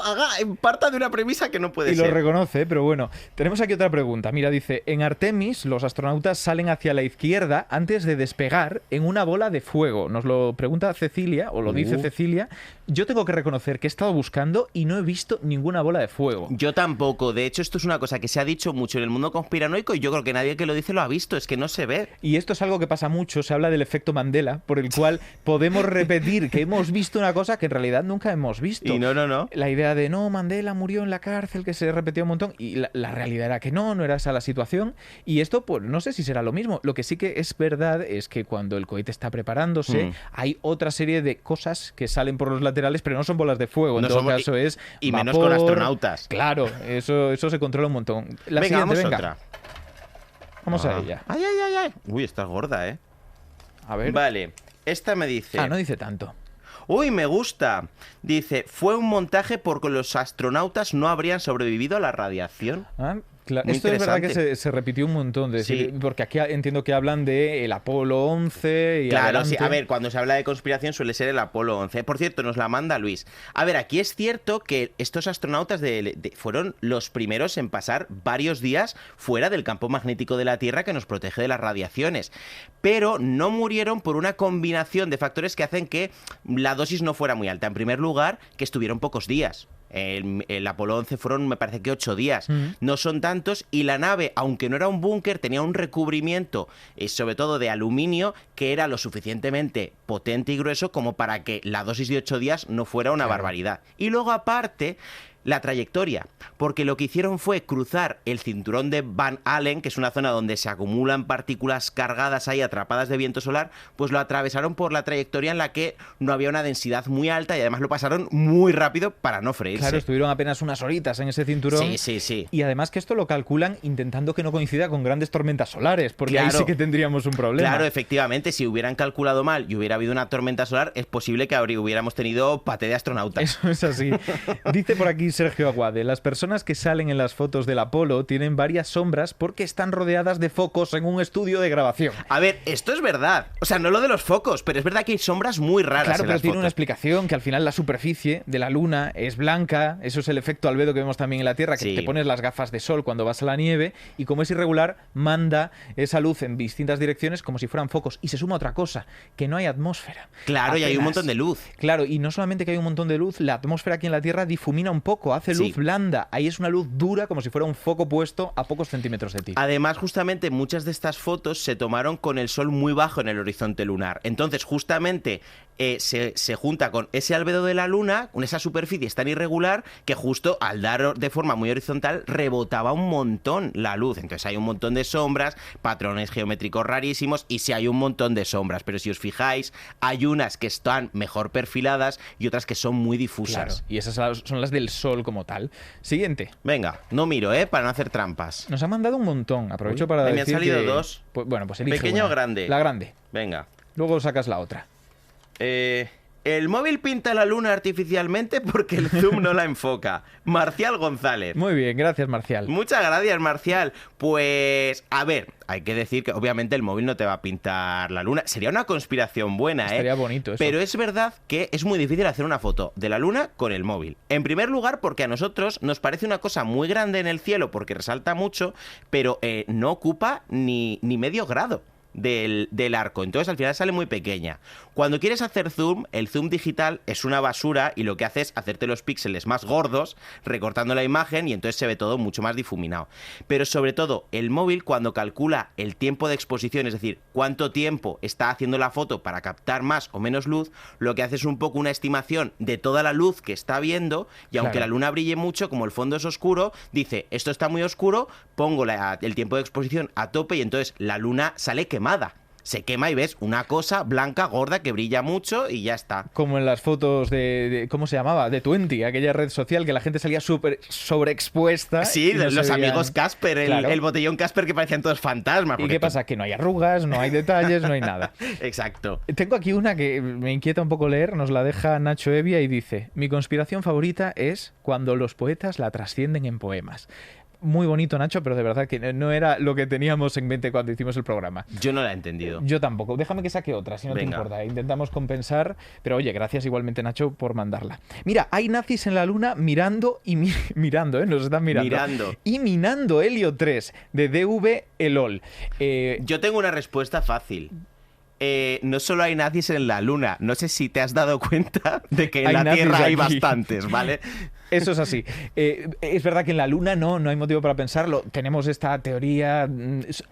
parta de una premisa que no puede Y ser. lo reconoce, pero bueno. Tenemos aquí otra pregunta. Mira, dice, en Artemis los astronautas salen hacia la izquierda antes de despegar en una bola de fuego. Nos lo pregunta Cecilia, o lo dice Cecilia. Yo tengo que reconocer que he estado buscando y no he visto ninguna bola de fuego. Yo tampoco. De hecho, esto es una cosa que se ha dicho mucho en el mundo conspiranoico y yo creo que nadie que lo dice lo ha visto. Es que no se ve. Y esto es algo que pasa mucho, se habla del efecto Mandela, por el cual podemos repetir que hemos visto una cosa que en realidad nunca hemos visto. Y no. La idea de, no, Mandela murió en la cárcel, que se repetía un montón, y la realidad era que no era esa la situación. Y esto, pues no sé si será lo mismo. Lo que sí que es verdad es que cuando el cohete está preparándose, hay otra serie de cosas que salen por los laterales, pero no son bolas de fuego. En No todo somos- caso es y menos vapor. con astronautas. Claro, eso se controla un montón. La Venga, siguiente, vamos a otra. Vamos a ella. Ay. Uy, estás gorda, ¿eh? A ver. Vale, esta me dice... Ah, no dice tanto. Uy, me gusta. Dice, fue un montaje porque los astronautas no habrían sobrevivido a la radiación. Ah, claro. Muy Esto es verdad que interesante. se repitió un montón, de Sí. porque aquí entiendo que hablan de el Apolo 11 y Claro, adelante. sí. A ver, cuando se habla de conspiración suele ser el Apolo 11. Por cierto, nos la manda Luis. A ver, aquí es cierto que estos astronautas fueron los primeros en pasar varios días fuera del campo magnético de la Tierra que nos protege de las radiaciones. Pero no murieron por una combinación de factores que hacen que la dosis no fuera muy alta. En primer lugar, que estuvieron pocos días. El Apolo 11 fueron, me parece que 8 días. No son tantos. Y la nave, aunque no era un búnker, tenía un recubrimiento, sobre todo de aluminio, que era lo suficientemente potente y grueso como para que la dosis de 8 días no fuera una barbaridad. Y luego, aparte, la trayectoria, porque lo que hicieron fue cruzar el cinturón de Van Allen, que es una zona donde se acumulan partículas cargadas ahí atrapadas de viento solar, pues lo atravesaron por la trayectoria en la que no había una densidad muy alta y además lo pasaron muy rápido para no freírse. Claro, estuvieron apenas unas horitas en ese cinturón. Sí. Y además que esto lo calculan intentando que no coincida con grandes tormentas solares, porque ahí sí que tendríamos un problema. Claro, efectivamente, si hubieran calculado mal y hubiera habido una tormenta solar, es posible que hubiéramos tenido paté de astronauta. Eso es así. Dice por aquí Sergio Aguade, las personas que salen en las fotos del Apolo tienen varias sombras porque están rodeadas de focos en un estudio de grabación. A ver, esto es verdad. O sea, no lo de los focos, pero es verdad que hay sombras muy raras. Claro, en pero las tiene fotos. una explicación, que al final la superficie de la Luna es blanca, eso es el efecto albedo que vemos también en la Tierra, que te pones las gafas de sol cuando vas a la nieve, y como es irregular, manda esa luz en distintas direcciones como si fueran focos. Y se suma otra cosa, que no hay atmósfera. Claro, apenas. Y hay un montón de luz. Claro, y no solamente que hay un montón de luz, la atmósfera aquí en la Tierra difumina un poco, hace luz blanda. Ahí es una luz dura, como si fuera un foco puesto a pocos centímetros de ti. Además, justamente, muchas de estas fotos se tomaron con el sol muy bajo en el horizonte lunar. Entonces, justamente, se junta con ese albedo de la Luna, con esa superficie tan irregular, que justo al dar de forma muy horizontal, rebotaba un montón la luz. Entonces hay un montón de sombras, patrones geométricos rarísimos, y sí hay un montón de sombras. Pero si os fijáis, hay unas que están mejor perfiladas y otras que son muy difusas. Claro, y esas son las del sol como tal. Siguiente. Venga, no miro, para no hacer trampas. Nos ha mandado un montón. Aprovecho para decir me han salido que... dos. Pues, bueno, pues elige ¿Pequeña una. o grande? La grande. Venga. Luego sacas la otra. El móvil pinta la luna artificialmente porque el zoom no la enfoca. Marcial González. Muy bien, gracias, Marcial. Muchas gracias, Marcial. Pues, a ver, hay que decir que obviamente el móvil no te va a pintar la luna. Sería una conspiración buena, Estaría bonito eso. Pero es verdad que es muy difícil hacer una foto de la luna con el móvil. En primer lugar, porque a nosotros nos parece una cosa muy grande en el cielo porque resalta mucho, pero no ocupa ni medio grado del arco, entonces al final sale muy pequeña. Cuando quieres hacer zoom, el zoom digital es una basura y lo que hace es hacerte los píxeles más gordos, recortando la imagen, y entonces se ve todo mucho más difuminado. Pero sobre todo, el móvil, cuando calcula el tiempo de exposición, es decir, cuánto tiempo está haciendo la foto para captar más o menos luz, lo que hace es un poco una estimación de toda la luz que está viendo, y aunque la luna brille mucho, como el fondo es oscuro, dice, esto está muy oscuro, pongo el tiempo de exposición a tope y entonces la luna sale quemada. Se quema y ves una cosa blanca, gorda, que brilla mucho y ya está. Como en las fotos de ¿cómo se llamaba? De Twenty, aquella red social que la gente salía súper sobreexpuesta. Sí, no los amigos Casper, el botellón Casper que parecían todos fantasmas. ¿Y qué pasa? Que no hay arrugas, no hay detalles, no hay nada. Exacto. Tengo aquí una que me inquieta un poco leer, nos la deja Nacho Evia y dice: mi conspiración favorita es cuando los poetas la trascienden en poemas. Muy bonito, Nacho, pero de verdad que no era lo que teníamos en mente cuando hicimos el programa. Yo no la he entendido. Yo tampoco. Déjame que saque otra, si no te importa. Intentamos compensar, pero oye, gracias igualmente, Nacho, por mandarla. Mira, hay nazis en la Luna mirando y mirando, nos están mirando. Y minando Helio 3 de DV Elol. Yo tengo una respuesta fácil. No solo hay nazis en la Luna, no sé si te has dado cuenta de que en la Tierra hay bastantes, ¿vale? Eso es así. Es verdad que en la Luna no hay motivo para pensarlo. Tenemos esta teoría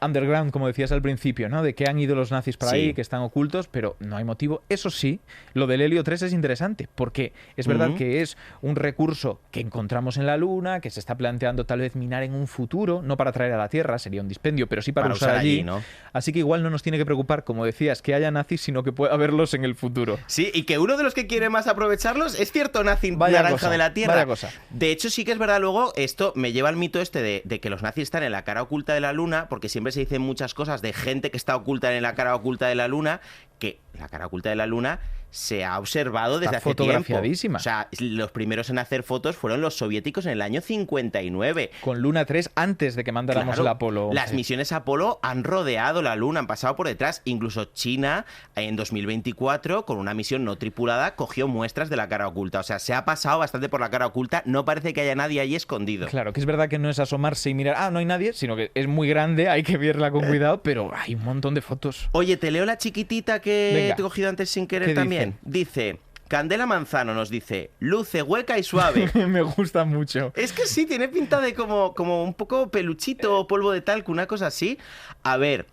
underground, como decías al principio, ¿no? De que han ido los nazis para ahí, que están ocultos, pero no hay motivo. Eso sí, lo del Helio 3 es interesante, porque es verdad que es un recurso que encontramos en la Luna, que se está planteando tal vez minar en un futuro, no para traer a la Tierra, sería un dispendio, pero sí para usar allí, ¿no? Así que igual no nos tiene que preocupar, como decías, que haya nazis, sino que pueda haberlos en el futuro. Sí, y que uno de los que quiere más aprovecharlos es cierto nazi naranja de la Tierra. Cosa. De hecho, sí que es verdad, luego, esto me lleva al mito este de que los nazis están en la cara oculta de la Luna, porque siempre se dicen muchas cosas de gente que está oculta en la cara oculta de la Luna, que la cara oculta de la Luna se ha observado desde hace tiempo. O sea, los primeros en hacer fotos fueron los soviéticos en el año 59. Con Luna 3 antes de que mandáramos el Apolo 11. Las misiones Apolo han rodeado la Luna, han pasado por detrás. Incluso China, en 2024, con una misión no tripulada, cogió muestras de la cara oculta. O sea, se ha pasado bastante por la cara oculta. No parece que haya nadie ahí escondido. Claro, que es verdad que no es asomarse y mirar, no hay nadie, sino que es muy grande, hay que verla con cuidado, pero hay un montón de fotos. Oye, te leo la chiquitita que te he cogido antes sin querer también. Dice, Candela Manzano nos dice, luce hueca y suave. Me gusta mucho. Es que sí, tiene pinta de como un poco peluchito o polvo de talco, una cosa así. A ver,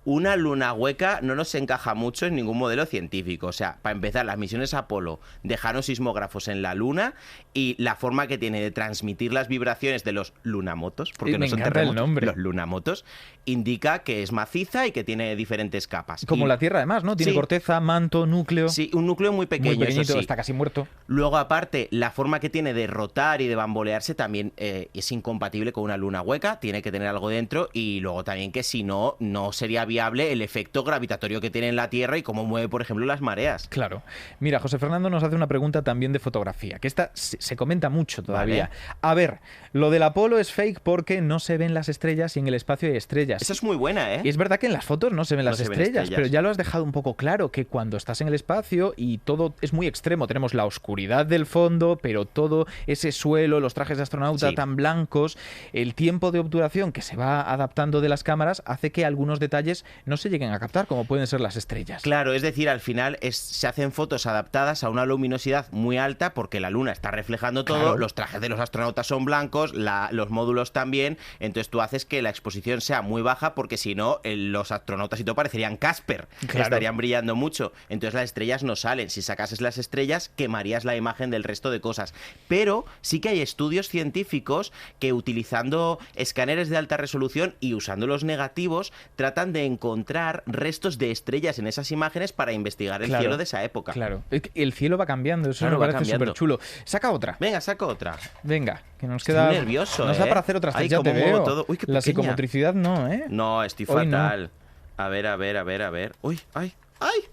una luna hueca no nos encaja mucho en ningún modelo científico. O sea, para empezar, las misiones Apolo dejaron sismógrafos en la luna y la forma que tiene de transmitir las vibraciones de los lunamotos, porque no son terremotos, los lunamotos, indica que es maciza y que tiene diferentes capas. Como la Tierra, además, ¿no? Tiene corteza, manto, núcleo. Sí, un núcleo muy pequeño, muy pequeñito, eso sí. Está casi muerto. Luego, aparte, la forma que tiene de rotar y de bambolearse también es incompatible con una luna hueca, tiene que tener algo dentro, y luego también que si no, no sería viable el efecto gravitatorio que tiene en la Tierra y cómo mueve, por ejemplo, las mareas. Claro. Mira, José Fernando nos hace una pregunta también de fotografía, que esta se comenta mucho todavía. Vale. A ver, lo del Apolo es fake porque no se ven las estrellas y en el espacio hay estrellas. Esa es muy buena, ¿eh? Y es verdad que en las fotos no se ven las estrellas, pero ya lo has dejado un poco claro, que cuando estás en el espacio y todo es muy extremo, tenemos la oscuridad del fondo, pero todo ese suelo, los trajes de astronauta tan blancos, el tiempo de obturación que se va adaptando de las cámaras hace que algunos detalles no se lleguen a captar, como pueden ser las estrellas. Claro, es decir, al final se hacen fotos adaptadas a una luminosidad muy alta porque la luna está reflejando todo, los trajes de los astronautas son blancos, los módulos también, entonces tú haces que la exposición sea muy baja porque si no, los astronautas y todo parecerían Casper, estarían brillando mucho, entonces las estrellas no salen. Si sacases las estrellas, quemarías la imagen del resto de cosas. Pero sí que hay estudios científicos que utilizando escáneres de alta resolución y usando los negativos tratan de encontrar restos de estrellas en esas imágenes para investigar el cielo de esa época. Claro, el cielo va cambiando, eso me parece súper chulo. Saca otra. Venga, saca otra. Venga, que nos queda... Estoy nervioso, Nos da para hacer otras, ya te veo. Todo. Uy, qué la psicomotricidad no, ¿eh? No, estoy fatal. No. A ver. Uy, ay.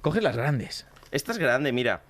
Coge las grandes. Esta es grande, mira.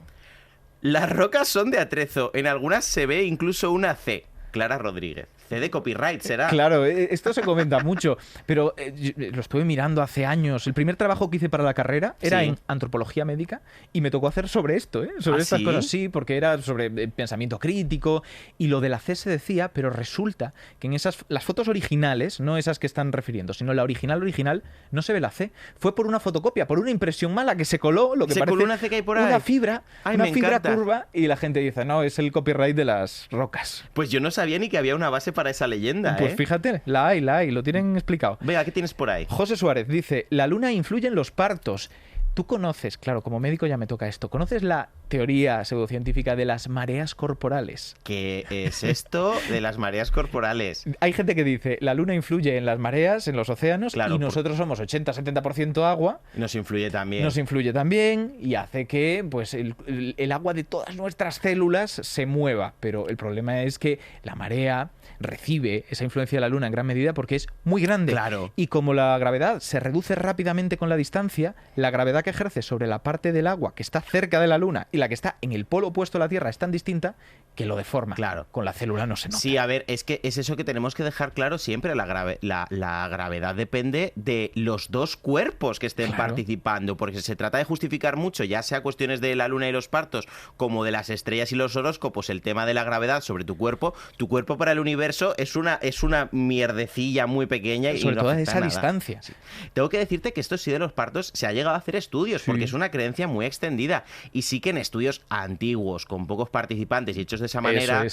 Las rocas son de atrezo. En algunas se ve incluso una C. Clara Rodríguez. C de copyright, será. Claro, esto se comenta mucho, pero lo estuve mirando hace años. El primer trabajo que hice para la carrera era en antropología médica y me tocó hacer sobre esto, sobre estas cosas. Sí, porque era sobre pensamiento crítico y lo de la C se decía, pero resulta que en las fotos originales, no esas que están refiriendo, sino la original, no se ve la C. Fue por una fotocopia, por una impresión mala que se coló, lo que parece coló una C que hay por ahí. Una fibra curva, y la gente dice, no, es el copyright de las rocas. Pues yo no sabía ni que había una base para esa leyenda. Pues fíjate, la hay, lo tienen explicado. Venga, ¿qué tienes por ahí? José Suárez dice, la luna influye en los partos. Tú conoces, claro, como médico ya me toca esto, ¿conoces la teoría pseudocientífica de las mareas corporales? ¿Qué es esto de las mareas corporales? Hay gente que dice, la luna influye en las mareas, en los océanos, y nosotros somos 80-70% agua. Nos influye también. Nos influye también y hace que pues, el agua de todas nuestras células se mueva. Pero el problema es que la marea recibe esa influencia de la luna en gran medida porque es muy grande. Claro. Y como la gravedad se reduce rápidamente con la distancia, la gravedad que ejerce sobre la parte del agua que está cerca de la luna y la que está en el polo opuesto a la Tierra es tan distinta que lo deforma. Claro. Con la célula no se nota. Sí, a ver, es que es eso que tenemos que dejar claro siempre. La gravedad depende de los dos cuerpos que estén participando, porque se trata de justificar mucho, ya sea cuestiones de la luna y los partos, como de las estrellas y los horóscopos, el tema de la gravedad sobre tu cuerpo. Tu cuerpo para el universo es una mierdecilla muy pequeña y sobre no todo a afecta esa nada. Distancia. Sí. Tengo que decirte que esto sí de los partos se ha llegado a hacer estudios, porque es una creencia muy extendida, y sí que en estudios antiguos, con pocos participantes y hechos de esa manera,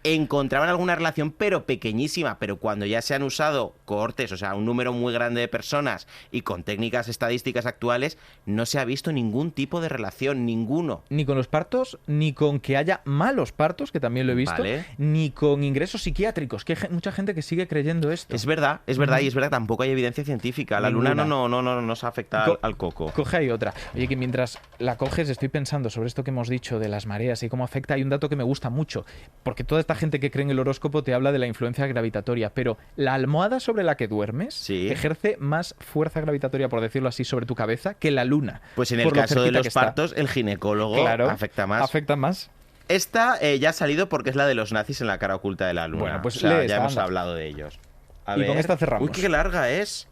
encontraban alguna relación, pero pequeñísima. Pero cuando ya se han usado cohortes, o sea, un número muy grande de personas y con técnicas estadísticas actuales, no se ha visto ningún tipo de relación, ninguno. Ni con los partos, ni con que haya malos partos, que también lo he visto, ni con ingresos psiquiátricos, que hay mucha gente que sigue creyendo esto. Es verdad, y es verdad, tampoco hay evidencia científica. La luna no nos afecta al coco. Coge ahí otra. Oye, que mientras la coges estoy pensando sobre esto que hemos dicho de las mareas y cómo afecta. Hay un dato que me gusta mucho, porque toda esta gente que cree en el horóscopo te habla de la influencia gravitatoria, pero la almohada sobre la que duermes ejerce más fuerza gravitatoria, por decirlo así, sobre tu cabeza que la luna. Pues en el caso de los partos, el ginecólogo afecta más. Afecta más. Esta ya ha salido porque es la de los nazis en la cara oculta de la luna. Bueno, pues ya hemos hablado de ellos. Y con esta cerramos. Uy, qué larga es.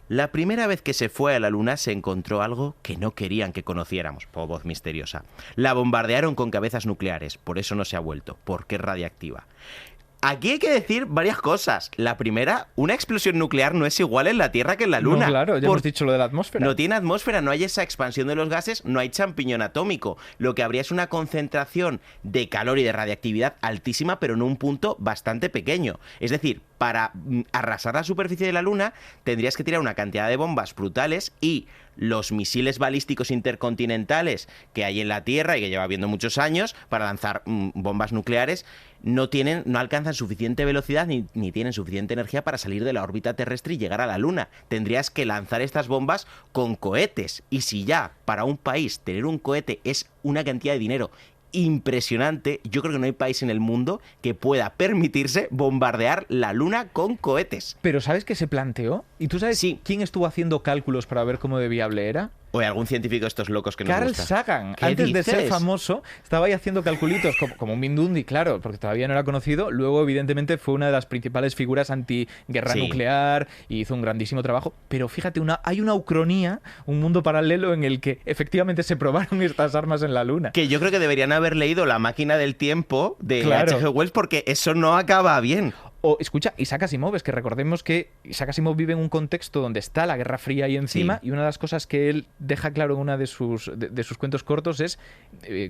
La primera vez que se fue a la luna se encontró algo que no querían que conociéramos, por voz misteriosa. La bombardearon con cabezas nucleares, por eso no se ha vuelto, porque es radiactiva. Aquí hay que decir varias cosas. La primera, una explosión nuclear no es igual en la Tierra que en la Luna. No, claro, ya hemos dicho lo de la atmósfera. No tiene atmósfera, no hay esa expansión de los gases, no hay champiñón atómico. Lo que habría es una concentración de calor y de radiactividad altísima, pero en un punto bastante pequeño. Es decir, para arrasar la superficie de la Luna tendrías que tirar una cantidad de bombas brutales y los misiles balísticos intercontinentales que hay en la Tierra y que lleva habiendo muchos años para lanzar bombas nucleares no alcanzan suficiente velocidad ni tienen suficiente energía para salir de la órbita terrestre y llegar a la Luna. Tendrías que lanzar estas bombas con cohetes. Y si ya para un país tener un cohete es una cantidad de dinero impresionante, yo creo que no hay país en el mundo que pueda permitirse bombardear la Luna con cohetes. Pero ¿sabes qué se planteó? ¿Y tú sabes quién estuvo haciendo cálculos para ver cómo de viable era? O algún científico de estos locos que nos Carl gusta. Sagan, antes de ser famoso, estaba ahí haciendo calculitos como un Mindundi, claro, porque todavía no era conocido. Luego, evidentemente, fue una de las principales figuras anti-guerra nuclear y hizo un grandísimo trabajo. Pero fíjate, hay una ucronía, un mundo paralelo en el que efectivamente se probaron estas armas en la Luna. Que yo creo que deberían haber leído La máquina del tiempo de H.G. Wells, porque eso no acaba bien. O, escucha, Isaac Asimov, es que recordemos que Isaac Asimov vive en un contexto donde está la Guerra Fría ahí encima, y una de las cosas que él deja claro en una de sus cuentos cortos es,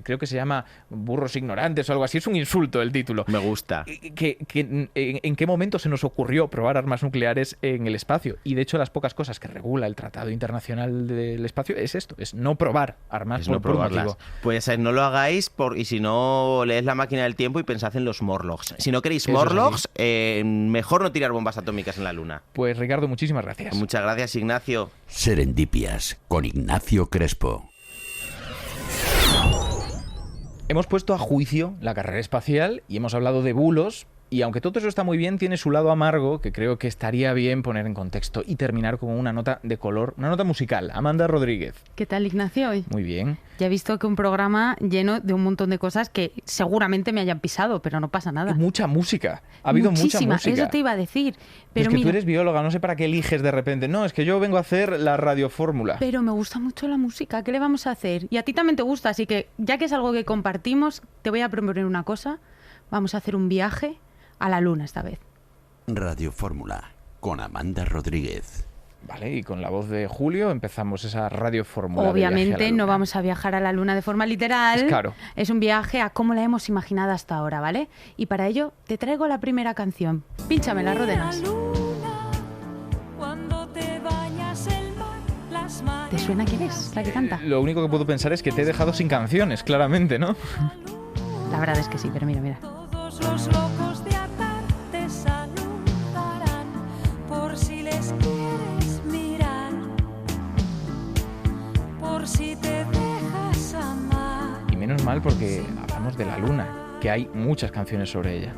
creo que se llama Burros Ignorantes o algo así, es un insulto el título. Me gusta. ¿En qué momento se nos ocurrió probar armas nucleares en el espacio? Y de hecho las pocas cosas que regula el Tratado Internacional del Espacio es esto, es no probar armas por un motivo. Pues no lo hagáis y si no lees La máquina del tiempo y pensad en los Morlocks. Si no queréis Morlocks, mejor no tirar bombas atómicas en la Luna. Pues Ricardo, muchísimas gracias. Muchas gracias, Ignacio. Serendipias con Ignacio Crespo. Hemos puesto a juicio la carrera espacial y hemos hablado de bulos. Y aunque todo eso está muy bien, tiene su lado amargo, que creo que estaría bien poner en contexto y terminar con una nota de color, una nota musical. Amanda Rodríguez. ¿Qué tal, Ignacio? Muy bien. Ya he visto que un programa lleno de un montón de cosas que seguramente me hayan pisado, pero no pasa nada. Y mucha música. Ha habido mucha música. Eso te iba a decir. Pero es que tú eres bióloga, no sé para qué eliges de repente. No, es que yo vengo a hacer la radiofórmula. Pero me gusta mucho la música. ¿Qué le vamos a hacer? Y a ti también te gusta, así que ya que es algo que compartimos, te voy a proponer una cosa. Vamos a hacer un viaje a la Luna esta vez. Radiofórmula con Amanda Rodríguez. Vale, y con la voz de Julio empezamos esa radiofórmula. Obviamente no vamos a viajar a la Luna de forma literal. Claro. Es un viaje a cómo la hemos imaginado hasta ahora, ¿vale? Y para ello te traigo la primera canción. Pínchamela, Rodenas. ¿Te suena quién es la que canta? Lo único que puedo pensar es que te he dejado sin canciones, claramente, ¿no? La verdad es que sí, pero mira. Los locos de atar te saludarán por si les quieres mirar, por si te dejas amar. Y menos mal porque hablamos de la Luna, que hay muchas canciones sobre ella.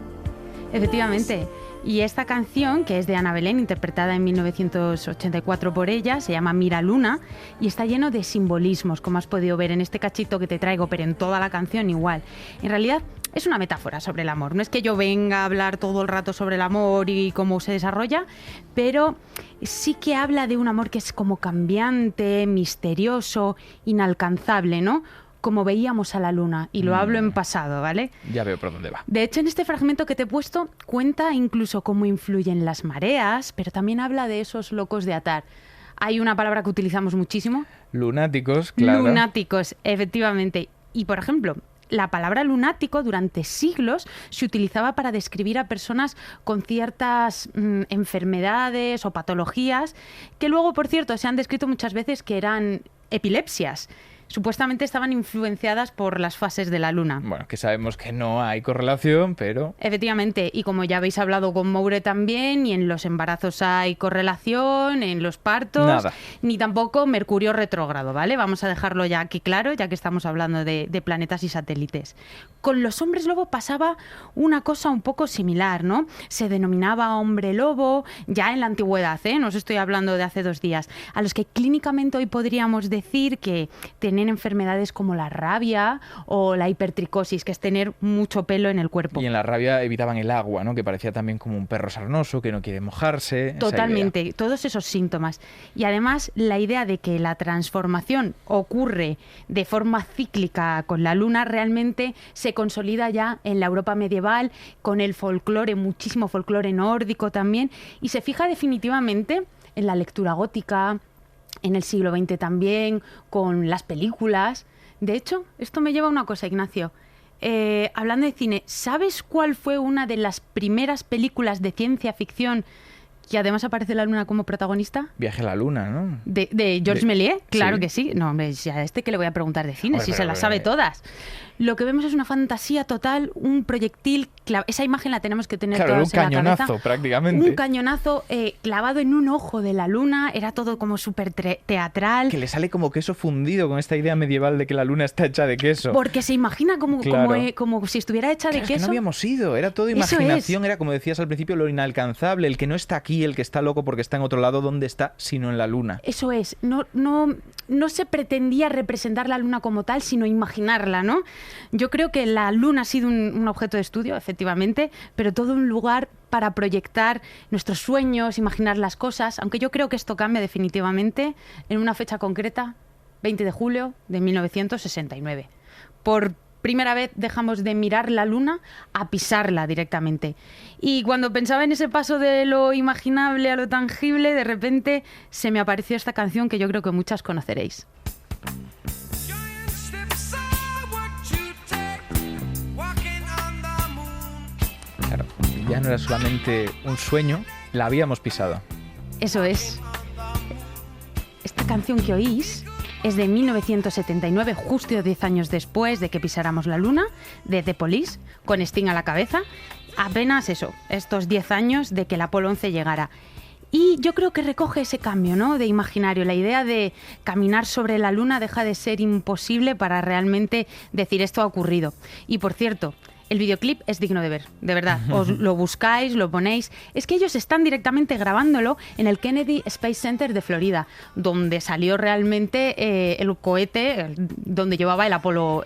Efectivamente. Y esta canción, que es de Ana Belén, interpretada en 1984 por ella, se llama Mira Luna y está lleno de simbolismos, como has podido ver en este cachito que te traigo, pero en toda la canción igual. En realidad es una metáfora sobre el amor. No es que yo venga a hablar todo el rato sobre el amor y cómo se desarrolla, pero sí que habla de un amor que es como cambiante, misterioso, inalcanzable, ¿no? Como veíamos a la Luna, y lo hablo en pasado, ¿vale? Ya veo por dónde va. De hecho, en este fragmento que te he puesto, cuenta incluso cómo influyen las mareas, pero también habla de esos locos de atar. Hay una palabra que utilizamos muchísimo. Lunáticos, claro. Lunáticos, efectivamente. Y, por ejemplo, la palabra lunático durante siglos se utilizaba para describir a personas con ciertas enfermedades o patologías que luego, por cierto, se han descrito muchas veces que eran epilepsias. Supuestamente estaban influenciadas por las fases de la Luna. Bueno, que sabemos que no hay correlación, pero... Efectivamente, y como ya habéis hablado con Moure también, ni en los embarazos hay correlación, en los partos, nada. Ni tampoco Mercurio retrógrado, ¿vale? Vamos a dejarlo ya aquí claro, ya que estamos hablando de planetas y satélites. Con los hombres lobo pasaba una cosa un poco similar, ¿no? Se denominaba hombre lobo, ya en la antigüedad, ¿eh? No os estoy hablando de hace 2 días, a los que clínicamente hoy podríamos decir que tienen enfermedades como la rabia o la hipertricosis, que es tener mucho pelo en el cuerpo. Y en la rabia evitaban el agua, ¿no? Que parecía también como un perro sarnoso que no quiere mojarse. Totalmente, todos esos síntomas. Y además la idea de que la transformación ocurre de forma cíclica con la Luna realmente se consolida ya en la Europa medieval, con el folclore, muchísimo folclore nórdico también, y se fija definitivamente en la lectura gótica, en el siglo XX también, con las películas. De hecho, esto me lleva a una cosa, Ignacio. hablando de cine, ¿sabes cuál fue una de las primeras películas de ciencia ficción que además aparece la luna como protagonista? Viaje a la luna, ¿no? De Georges Méliès, claro que sí. No, hombre, a este que le voy a preguntar de cine, si se las sabe todas. Lo que vemos es una fantasía total, un proyectil, esa imagen la tenemos que tener todas en la cabeza. Claro, un cañonazo prácticamente. Un cañonazo clavado en un ojo de la luna, era todo como súper teatral. Que le sale como queso fundido con esta idea medieval de que la luna está hecha de queso. Porque se imagina como si estuviera hecha de queso. Es que no habíamos ido, era todo imaginación, era como decías al principio, lo inalcanzable, el que no está aquí, el que está loco porque está en otro lado, ¿dónde está? Sino en la luna. Eso es, no se pretendía representar la luna como tal, sino imaginarla, ¿no? Yo creo que la luna ha sido un objeto de estudio, efectivamente, pero todo un lugar para proyectar nuestros sueños, imaginar las cosas, aunque yo creo que esto cambia definitivamente en una fecha concreta, 20 de julio de 1969. Por primera vez dejamos de mirar la luna a pisarla directamente. Y cuando pensaba en ese paso de lo imaginable a lo tangible, de repente se me apareció esta canción que yo creo que muchas conoceréis. Claro, ya no era solamente un sueño, la habíamos pisado. Eso es. Esta canción que oís es de 1979, justo 10 años después de que pisáramos la luna, de The Police, con Sting a la cabeza. Apenas estos 10 años de que el Apolo 11 llegara. Y yo creo que recoge ese cambio, ¿no?, de imaginario. La idea de caminar sobre la luna deja de ser imposible para realmente decir esto ha ocurrido. Y por cierto, el videoclip es digno de ver, de verdad. Os lo buscáis, lo ponéis. Es que ellos están directamente grabándolo en el Kennedy Space Center de Florida, donde salió realmente el cohete donde llevaba el Apolo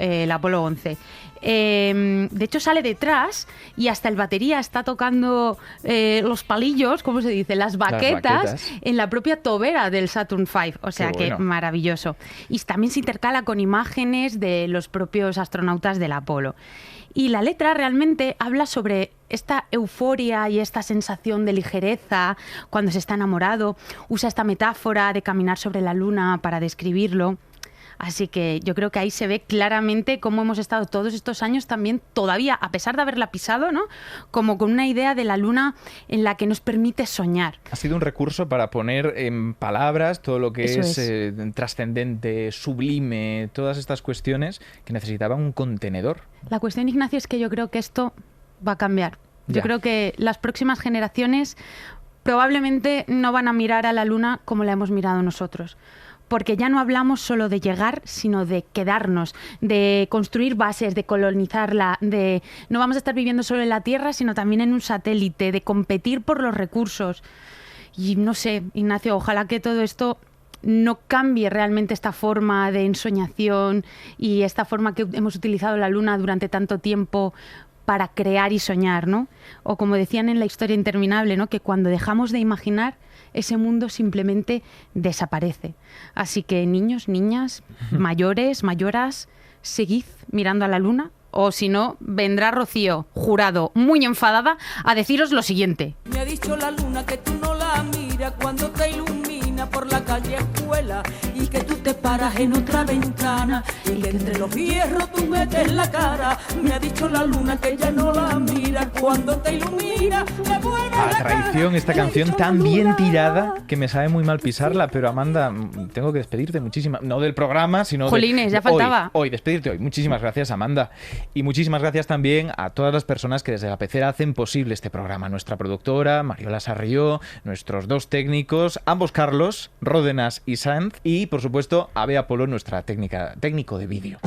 11. De hecho sale detrás y hasta el batería está tocando los palillos, ¿cómo se dice? Las baquetas en la propia tobera del Saturn V, o sea que maravilloso. Y también se intercala con imágenes de los propios astronautas del Apolo. Y la letra realmente habla sobre esta euforia y esta sensación de ligereza cuando se está enamorado. Usa esta metáfora de caminar sobre la luna para describirlo. Así que yo creo que ahí se ve claramente cómo hemos estado todos estos años también, todavía, a pesar de haberla pisado, ¿no?, como con una idea de la luna en la que nos permite soñar. Ha sido un recurso para poner en palabras todo lo que es trascendente, sublime, todas estas cuestiones que necesitaban un contenedor. La cuestión, Ignacio, es que yo creo que esto va a cambiar. Yo creo que las próximas generaciones probablemente no van a mirar a la luna como la hemos mirado nosotros. Porque ya no hablamos solo de llegar, sino de quedarnos, de construir bases, de colonizarla, de no vamos a estar viviendo solo en la Tierra, sino también en un satélite, de competir por los recursos. Y no sé, Ignacio, ojalá que todo esto no cambie realmente esta forma de ensoñación y esta forma que hemos utilizado la Luna durante tanto tiempo para crear y soñar, ¿no? O como decían en La historia interminable, ¿no?, que cuando dejamos de imaginar, ese mundo simplemente desaparece. Así que niños, niñas, mayores, mayoras, seguid mirando a la luna, o si no, vendrá Rocío, jurado, muy enfadada, a deciros lo siguiente. Me ha dicho la luna que tú no la miras cuando te ilumina por la calle escuela y que tú te paras en otra ventana y que entre los hierros tú metes la cara. Me ha dicho la luna que ya no la mira cuando te ilumina. A traición, esta canción tan bien tirada que me sabe muy mal pisarla, pero Amanda, tengo que despedirte muchísimas, no del programa, sino Jolines, ya faltaba. Hoy, despedirte hoy. Muchísimas gracias, Amanda. Y muchísimas gracias también a todas las personas que desde la pecera hacen posible este programa. Nuestra productora, Mariola Sarrió, nuestros dos técnicos, ambos Carlos, Ródenas y Sanz, y por supuesto a Bea Polo, nuestra técnico de vídeo.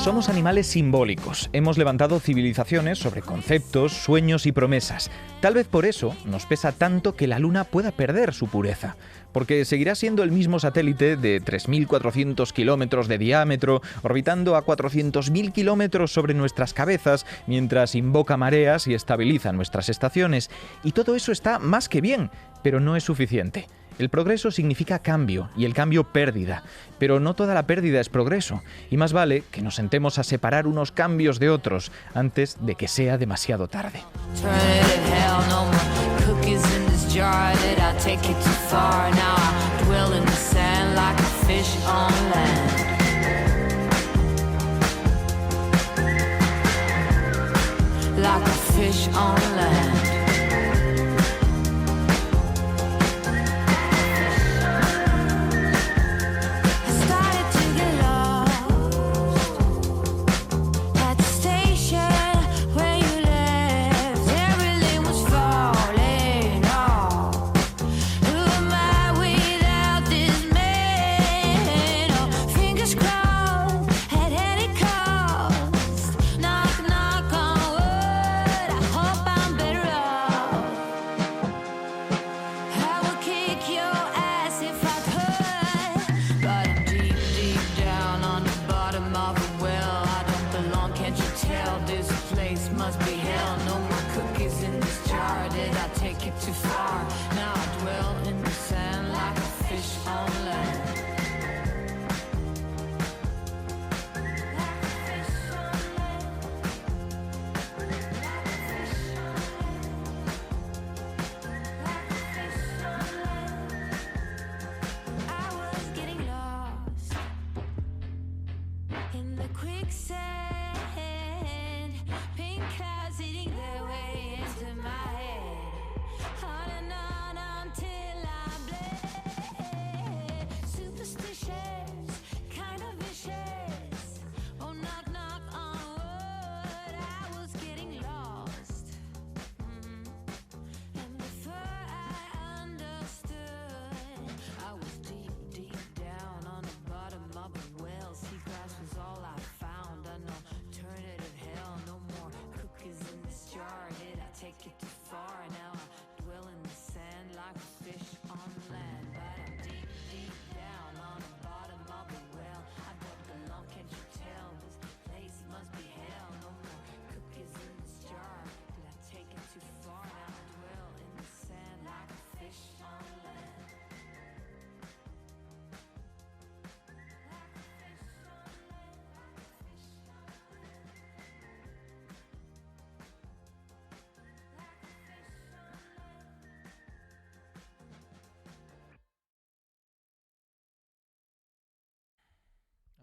Somos animales simbólicos. Hemos levantado civilizaciones sobre conceptos, sueños y promesas. Tal vez por eso nos pesa tanto que la Luna pueda perder su pureza. Porque seguirá siendo el mismo satélite de 3.400 kilómetros de diámetro, orbitando a 400.000 kilómetros sobre nuestras cabezas, mientras invoca mareas y estabiliza nuestras estaciones. Y todo eso está más que bien, pero no es suficiente. El progreso significa cambio y el cambio pérdida, pero no toda la pérdida es progreso, y más vale que nos sentemos a separar unos cambios de otros antes de que sea demasiado tarde.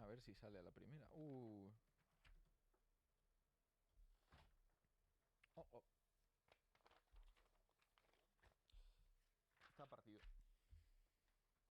A ver si sale a la primera. Oh, oh.